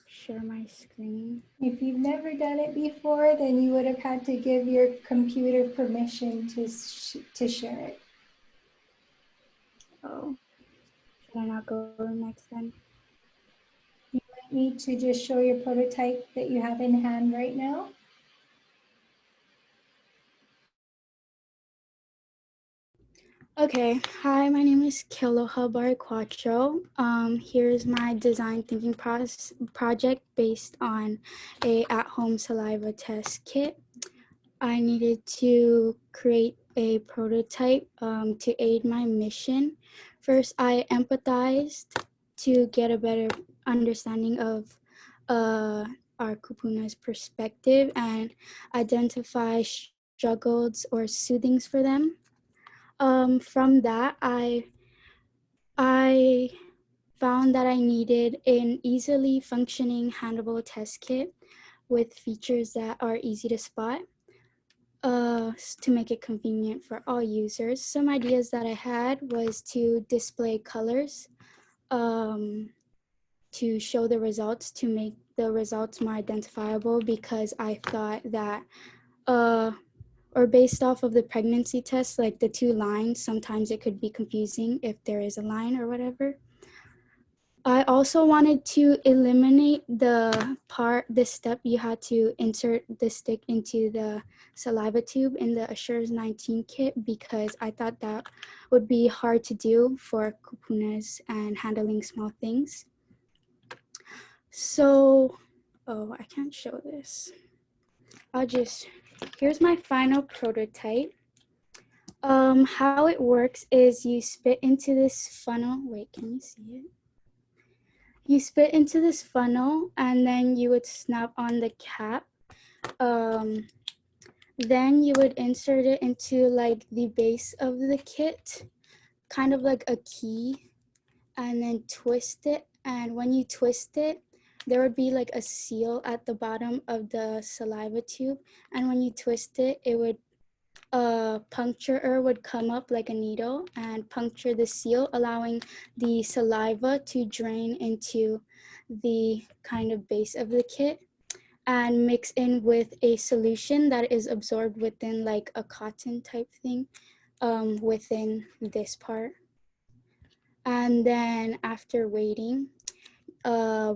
Share my screen. If you've never done it before, then you would have had to give your computer permission to share it. Oh, should I not go next then? You might need to just show your prototype that you have in hand right now. Okay, hi, my name is Kiloha Quattro. Here's my design thinking project based on a at-home saliva test kit. I needed to create a prototype to aid my mission. First, I empathized to get a better understanding of our kupuna's perspective and identify struggles or soothings for them. From that, I found that I needed an easily functioning handleable test kit with features that are easy to spot to make it convenient for all users. Some ideas that I had was to display colors, to show the results, to make the results more identifiable, because I thought that or based off of the pregnancy test, like the 2 lines, sometimes it could be confusing if there is a line or whatever. I also wanted to eliminate the step you had to insert the stick into the saliva tube in the Assures 19 kit, because I thought that would be hard to do for kupunas and handling small things. So, oh, I can't show this. Here's my final prototype. How it works is you spit into this funnel. Wait, can you see it? You spit into this funnel and then you would snap on the cap. Then you would insert it into like the base of the kit, kind of like a key, and then twist it. And when you twist it, there would be like a seal at the bottom of the saliva tube. And when you twist it, it would puncturer would come up like a needle and puncture the seal, allowing the saliva to drain into the kind of base of the kit and mix in with a solution that is absorbed within like a cotton type thing within this part. And then after waiting,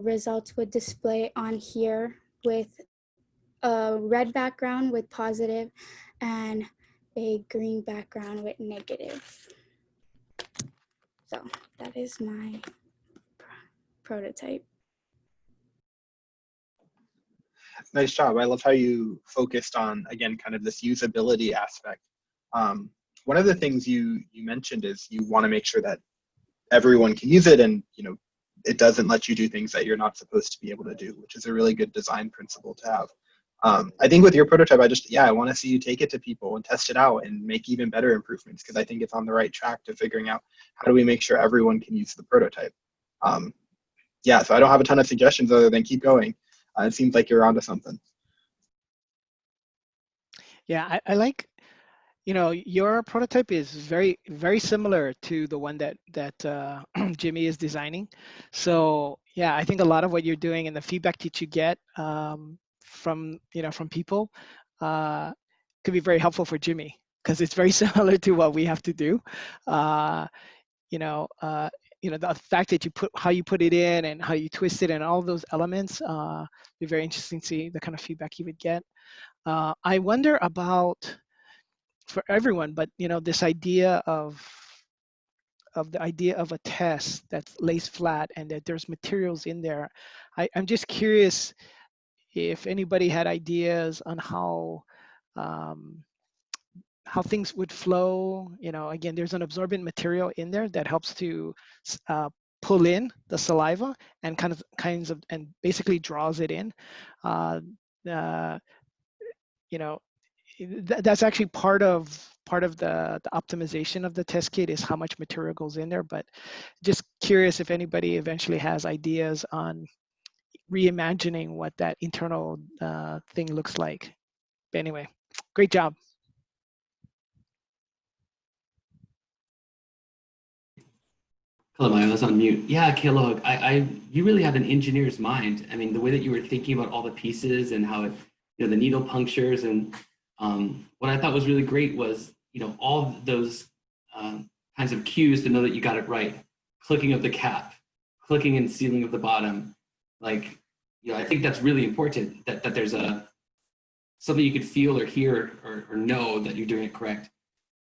results would display on here with a red background with positive and a green background with negative. So that is my prototype. Nice job. I love how you focused on, again, kind of this usability aspect. One of the things you mentioned is you want to make sure that everyone can use it, and it doesn't let you do things that you're not supposed to be able to do, which is a really good design principle to have. I think with your prototype, I want to see you take it to people and test it out and make even better improvements, because I think it's on the right track to figuring out how do we make sure everyone can use the prototype. So I don't have a ton of suggestions other than keep going. It seems like you're onto something. Yeah, I like, your prototype is very, very similar to the one that Jimmy is designing. So yeah, I think a lot of what you're doing and the feedback that you get from people could be very helpful for Jimmy, because it's very similar to what we have to do. The fact that how you put it in and how you twist it and all those elements, be very interesting to see the kind of feedback you would get. I wonder about, for everyone, but this idea of the idea of a test that lays flat and that there's materials in there. I'm just curious if anybody had ideas on how things would flow. Again, there's an absorbent material in there that helps to pull in the saliva and kinds of and basically draws it in. That's actually part of the optimization of the test kit, is how much material goes in there. But just curious if anybody eventually has ideas on reimagining what that internal thing looks like. But anyway, great job. Hello, I was on mute. Yeah, Kayla, you really had an engineer's mind. I mean, the way that you were thinking about all the pieces and how the needle punctures, and what I thought was really great was, all those kinds of cues to know that you got it right. Clicking of the cap, clicking and sealing of the bottom. Like, I think that's really important, that there's something you could feel or hear or know that you're doing it correct.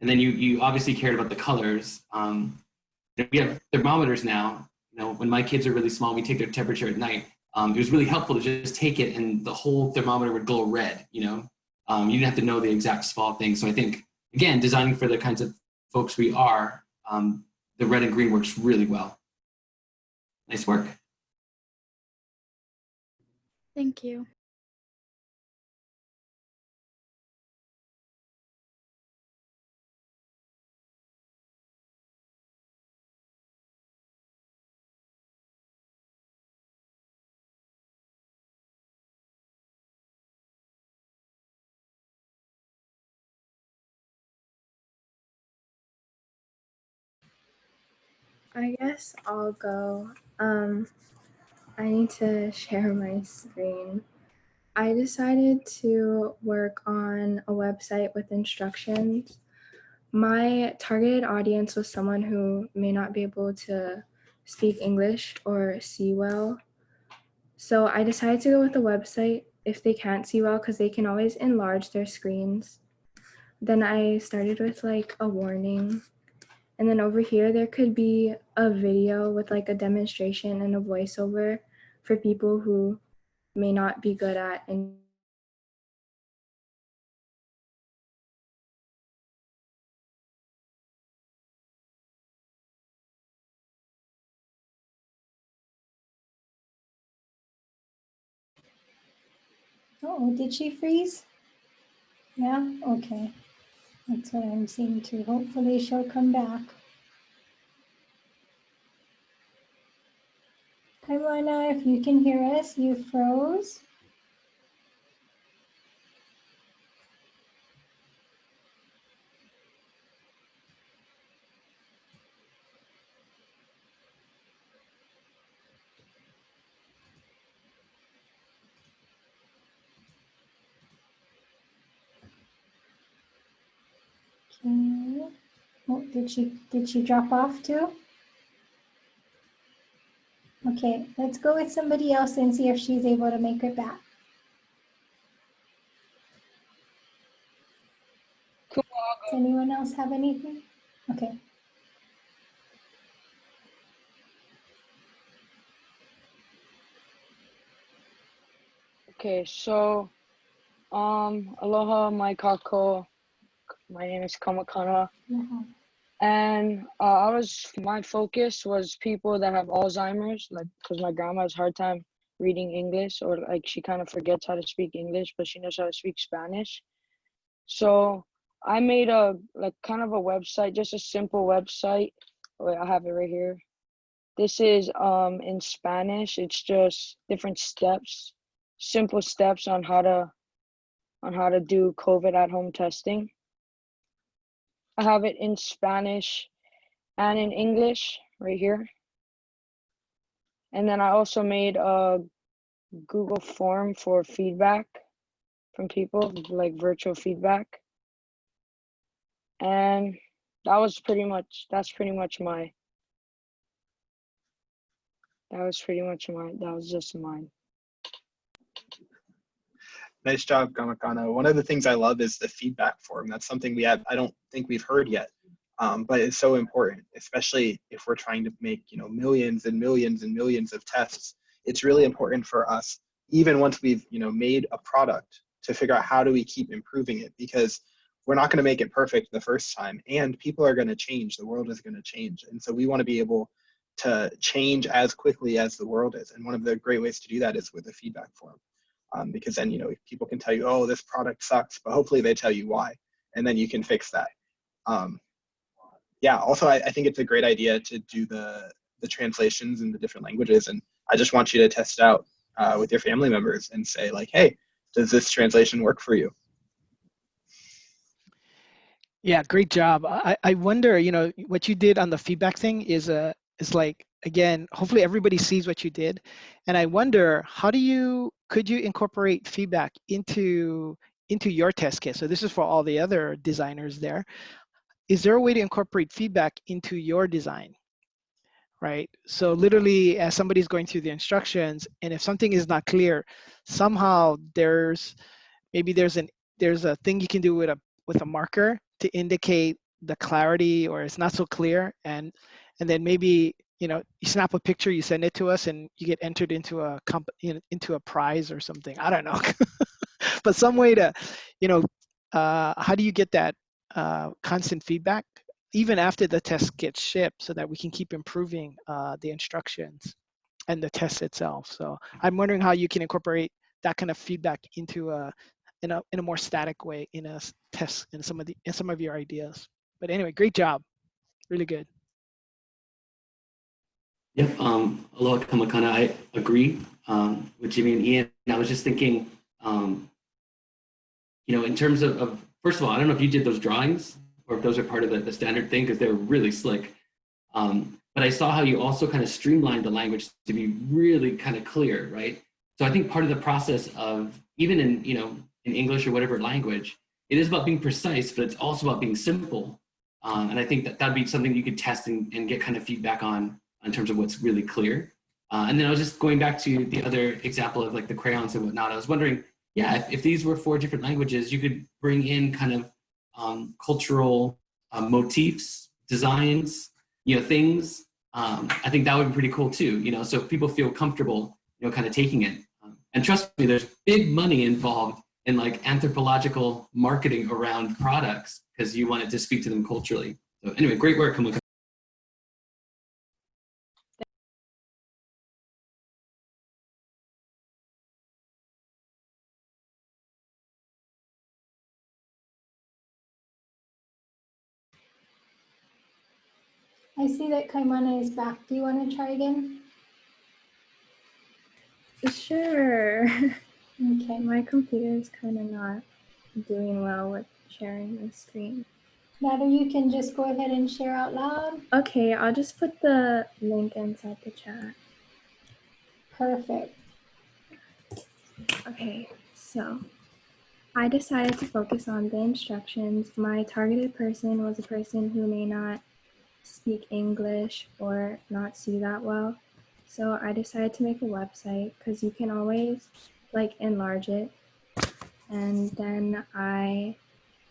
And then you obviously cared about the colors. We have thermometers now. When my kids are really small, we take their temperature at night. It was really helpful to just take it and the whole thermometer would glow red. You didn't have to know the exact small thing. So I think, again, designing for the kinds of folks we are, the red and green works really well. Nice work. Thank you. I guess I'll go. I need to share my screen. I decided to work on a website with instructions. My targeted audience was someone who may not be able to speak English or see well. So I decided to go with a website if they can't see well, because they can always enlarge their screens. Then I started with like a warning. And then over here, there could be a video with like a demonstration and a voiceover for people who may not be good at and Oh, did she freeze? Yeah, okay. That's what I'm seeing too. Hopefully she'll come back. Kaimana, if you can hear us, you froze. Okay. Oh, did she drop off too? Okay, let's go with somebody else and see if she's able to make it back. Does anyone else have anything? Okay. Okay, so aloha, my kako. My name is Kamakana. And my focus was people that have Alzheimer's, like, because my grandma has a hard time reading English, or like she kind of forgets how to speak English, but she knows how to speak Spanish. So I made a like kind of a website, just a simple website. Wait, I have it right here. This is in Spanish. It's just different steps, simple steps on how to do COVID at home testing. I have it in Spanish and in English right here. And then I also made a Google form for feedback from people, like virtual feedback. And that's pretty much that was just mine. Nice job, Gamakana. One of the things I love is the feedback form. That's something I don't think we've heard yet, but it's so important, especially if we're trying to make, millions and millions and millions of tests. It's really important for us, even once we've, made a product, to figure out how do we keep improving it, because we're not going to make it perfect the first time, and people are going to change. The world is going to change. And so we want to be able to change as quickly as the world is. And one of the great ways to do that is with a feedback form. Because then people can tell you, oh, this product sucks, but hopefully they tell you why, and then you can fix that. Yeah, also I think it's a great idea to do the translations in the different languages, and I just want you to test it out with your family members and say like, hey, does this translation work for you? Yeah, great job. I wonder, what you did on the feedback thing is like, again, hopefully everybody sees what you did. And I wonder, could you incorporate feedback into your test kit? So this is for all the other designers there. Is there a way to incorporate feedback into your design? Right? So literally, as somebody's going through the instructions, and if something is not clear, somehow there's a thing you can do with a marker to indicate the clarity, or it's not so clear, and then maybe, you know, you snap a picture, you send it to us, and you get entered into a into a prize or something. I don't know, but some way to, you know, how do you get that constant feedback even after the test gets shipped, so that we can keep improving the instructions and the test itself? So I'm wondering how you can incorporate that kind of feedback into in a more static way in a test, in some of your ideas. But anyway, great job, really good. Yep. Aloha Kamakana. I agree with Jimmy and Ian. I was just thinking, you know, in terms of, first of all, I don't know if you did those drawings or if those are part of the standard thing, because they're really slick. But I saw how you also kind of streamlined the language to be really kind of clear, right? So I think part of the process of, even in, you know, in English or whatever language, it is about being precise, but it's also about being simple. And I think that that'd be something you could test and get kind of feedback on in terms of what's really clear. And then I was just going back to the other example of like the crayons and whatnot. I was wondering, yeah, if these were 4 different languages, you could bring in kind of cultural motifs, designs, you know, things. I think that would be pretty cool too, you know, so people feel comfortable, you know, kind of taking it. And trust me, there's big money involved in like anthropological marketing around products, because you want it to speak to them culturally. So anyway, great work, Kamika. I see that Kaimana is back. Do you want to try again? Sure. Okay. My computer is kind of not doing well with sharing the screen. Nada, you can just go ahead and share out loud. Okay, I'll just put the link inside the chat. Perfect. Okay, so I decided to focus on the instructions. My targeted person was a person who may not speak English or not see that well. So I decided to make a website, because you can always like enlarge it. And then I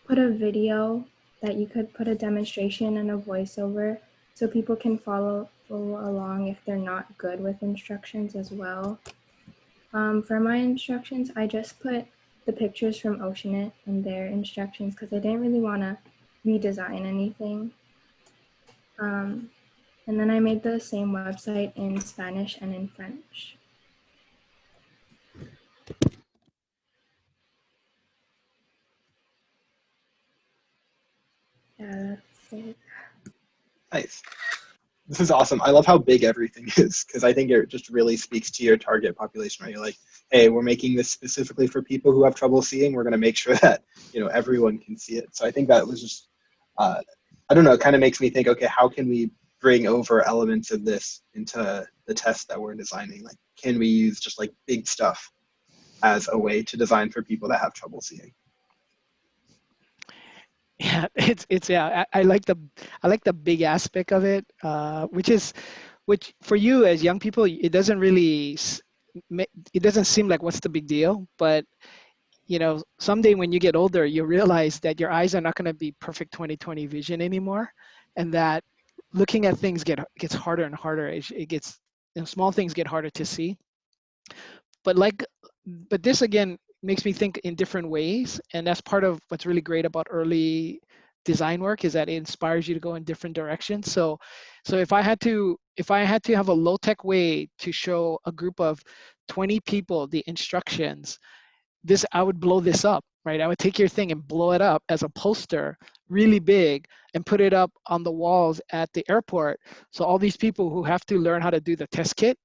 put a video that you could put a demonstration and a voiceover, so people can follow along if they're not good with instructions as well. For my instructions, I just put the pictures from Oceanit and their instructions, because I didn't really want to redesign anything. And then I made the same website in Spanish and in French. Yeah, that's it. Nice. This is awesome. I love how big everything is, because I think it just really speaks to your target population, right? You're like, hey, we're making this specifically for people who have trouble seeing. We're going to make sure that, you know, everyone can see it. So I think that was just, I don't know, it kind of makes me think, okay, how can we bring over elements of this into the test that we're designing? Like, can we use just like big stuff as a way to design for people that have trouble seeing? Yeah, it's yeah. I like the big aspect of it, which for you as young people, it doesn't really it doesn't seem like what's the big deal. But you know, someday when you get older, you realize that your eyes are not going to be perfect 20/20 vision anymore, and that looking at things gets harder and harder. It gets, you know, small things get harder to see. But this again makes me think in different ways, and that's part of what's really great about early design work, is that it inspires you to go in different directions. So if I had to have a low tech way to show a group of 20 people the instructions, I would blow this up, right? I would take your thing and blow it up as a poster really big and put it up on the walls at the airport. So all these people who have to learn how to do the test kit,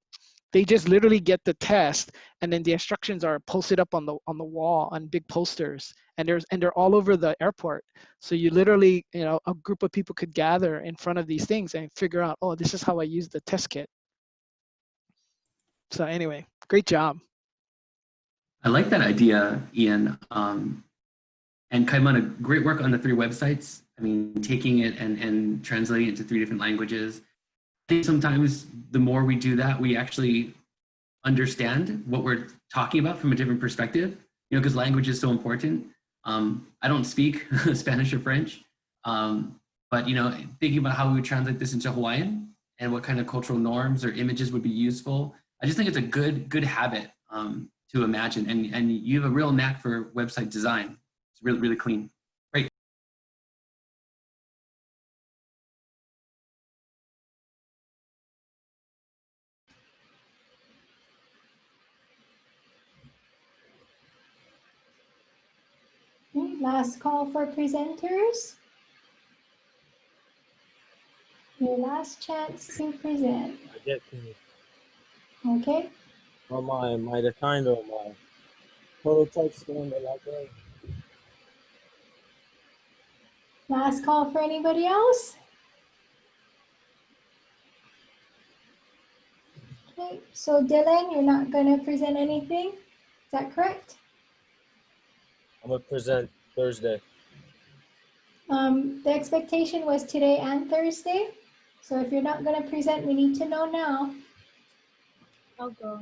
they just literally get the test, and then the instructions are posted up on the wall on big posters, and they're all over the airport. So you literally, you know, a group of people could gather in front of these things and figure out, oh, this is how I use the test kit. So anyway, great job. I like that idea, Ian. And Kaimana, great work on the 3 websites. I mean, taking it and translating it to 3 different languages. I think sometimes the more we do that, we actually understand what we're talking about from a different perspective, you know, because language is so important. I don't speak Spanish or French, But, you know, thinking about how we would translate this into Hawaiian and what kind of cultural norms or images would be useful, I just think it's a good habit to imagine. And you have a real knack for website design. It's really clean. Great. Okay, last call for presenters. Your last chance to present. I get to Okay, on my design or my prototype still in the library. last call for anybody else. Okay, so Dylan, you're not gonna present anything, is that correct? I'm gonna present Thursday. The expectation was today and Thursday. So if you're not gonna present, we need to know now. I'll go.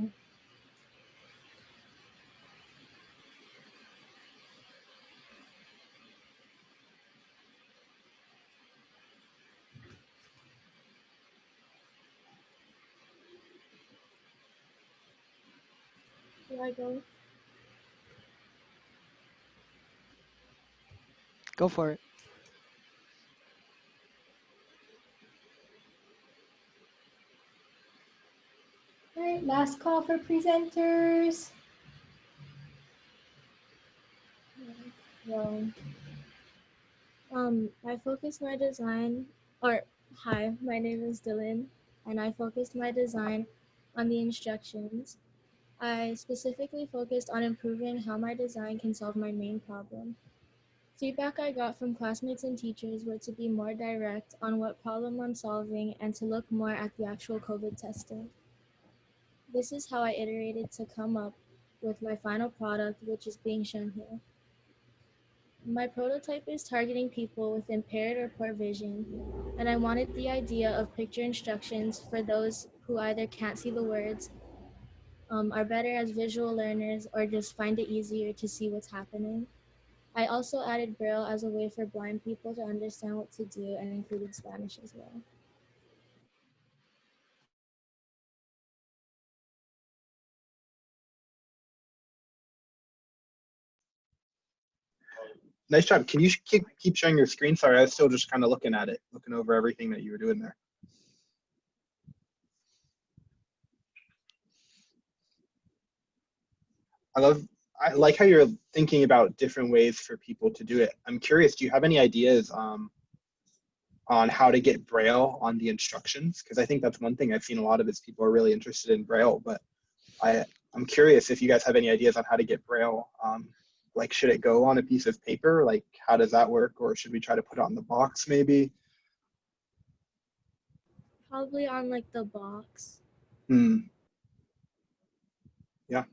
Do I go? Go for it. All right, last call for presenters. Well, I focused my design, or hi, my name is Dylan, and I focused my design on the instructions. I specifically focused on improving how my design can solve my main problem. Feedback I got from classmates and teachers were to be more direct on what problem I'm solving and to look more at the actual COVID testing. This is how I iterated to come up with my final product, which is being shown here. My prototype is targeting people with impaired or poor vision, and I wanted the idea of picture instructions for those who either can't see the words, are better as visual learners, or just find it easier to see what's happening. I also added Braille as a way for blind people to understand what to do and included Spanish as well. Nice job. Can you keep showing your screen? Sorry, I was still just kind of looking at it, looking over everything that you were doing there. I like how you're thinking about different ways for people to do it. I'm curious, do you have any ideas on how to get Braille on the instructions? Because I think that's one thing I've seen a lot of is people are really interested in Braille, but I'm curious if you guys have any ideas on how to get Braille. Like, should it go on a piece of paper? Like, how does that work? Or should we try to put it on the box maybe? Probably on like the box. Yeah.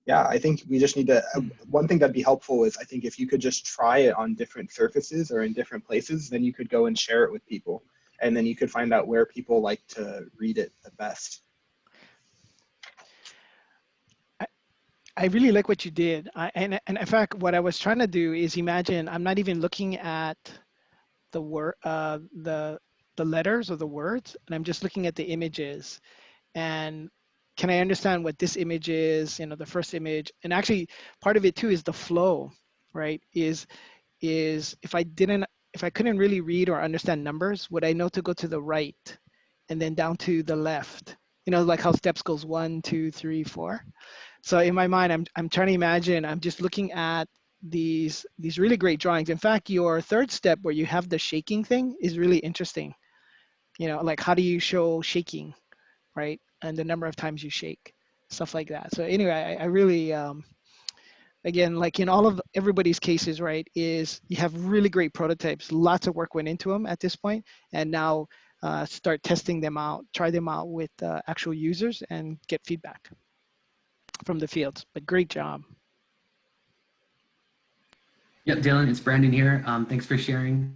Yeah, I think we just need to, one thing that'd be helpful is I think if you could just try it on different surfaces or in different places, then you could go and share it with people. And then you could find out where people like to read it the best. I really like what you did. And in fact, what I was trying to do is imagine I'm not even looking at the the letters or the words, and I'm just looking at the images. And can I understand what this image is? You know, the first image, and actually part of it too is the flow, right? Is if I couldn't really read or understand numbers, would I know to go to the right and then down to the left? You know, like how steps goes 1, 2, 3, 4. So in my mind, I'm trying to imagine, I'm just looking at these really great drawings. In fact, your third step where you have the shaking thing is really interesting. You know, like how do you show shaking, right? And the number of times you shake, stuff like that. So anyway, I really, again, like in all of everybody's cases, right, is you have really great prototypes. Lots of work went into them at this point, and now start testing them out, try them out with actual users and get feedback from the fields. But great job. Yep, Dylan, it's Brandon here. Thanks for sharing.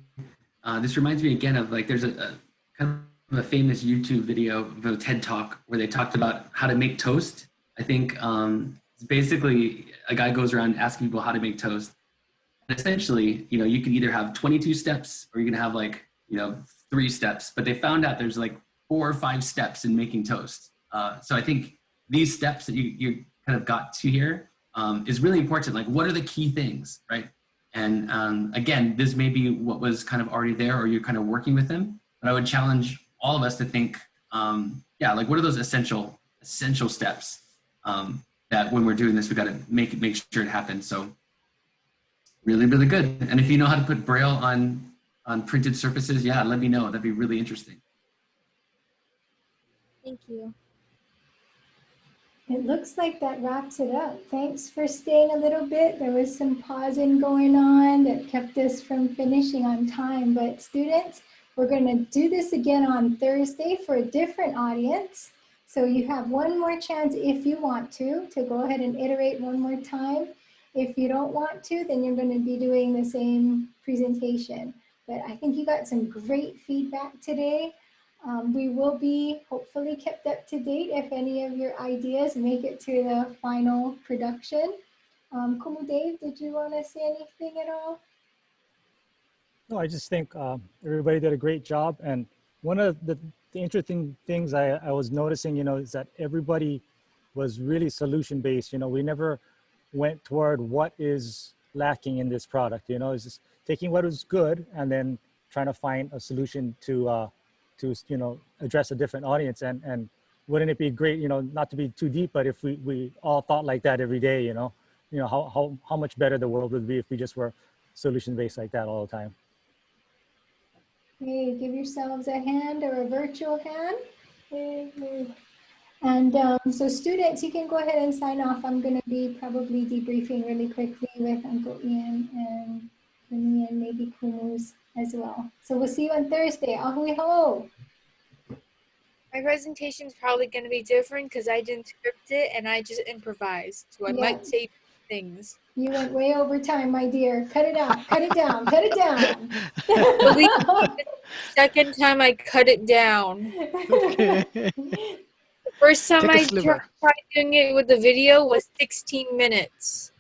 This reminds me again of like there's a kind of a famous YouTube video of a TED Talk where they talked about how to make toast. I think it's basically a guy goes around asking people how to make toast. essentially, you can either have 22 steps or you can have 3 steps, but they found out there's 4 or 5 steps in making toast. So I think these steps that you kind of got to here is really important. Like, what are the key things, right? And again, this may be what was kind of already there, or you're kind of working with them. But I would challenge all of us to think, what are those essential steps that when we're doing this, we got to make sure it happens. So really, really good. And if you know how to put Braille on printed surfaces, yeah, let me know. That'd be really interesting. Thank you. It looks like that wraps it up. Thanks for staying a little bit. There was some pausing going on that kept us from finishing on time. But students, we're going to do this again on Thursday for a different audience. So you have one more chance if you want to go ahead and iterate one more time. If you don't want to, then you're going to be doing the same presentation. But I think you got some great feedback today. We will be hopefully kept up to date if any of your ideas make it to the final production. Kumu Dave, did you want to say anything at all? No, I just think everybody did a great job. And one of the interesting things I was noticing, is that everybody was really solution-based. We never went toward what is lacking in this product. It's just taking what was good and then trying to find a solution to address a different audience. And wouldn't it be great, not to be too deep, but if we all thought like that every day, how much better the world would be if we just were solution-based like that all the time. Hey, give yourselves a hand or a virtual hand. And so students, you can go ahead and sign off. I'm going to be probably debriefing really quickly with Uncle Ian and me and maybe Kumu's as well. So we'll see you on Thursday. Ahui ho! My presentation is probably going to be different because I didn't script it and I just improvised. So I might say things. You went way over time, my dear. Cut it out. Cut it down. Cut it down. The second time I cut it down. Okay. The first time I tried doing it with the video was 16 minutes.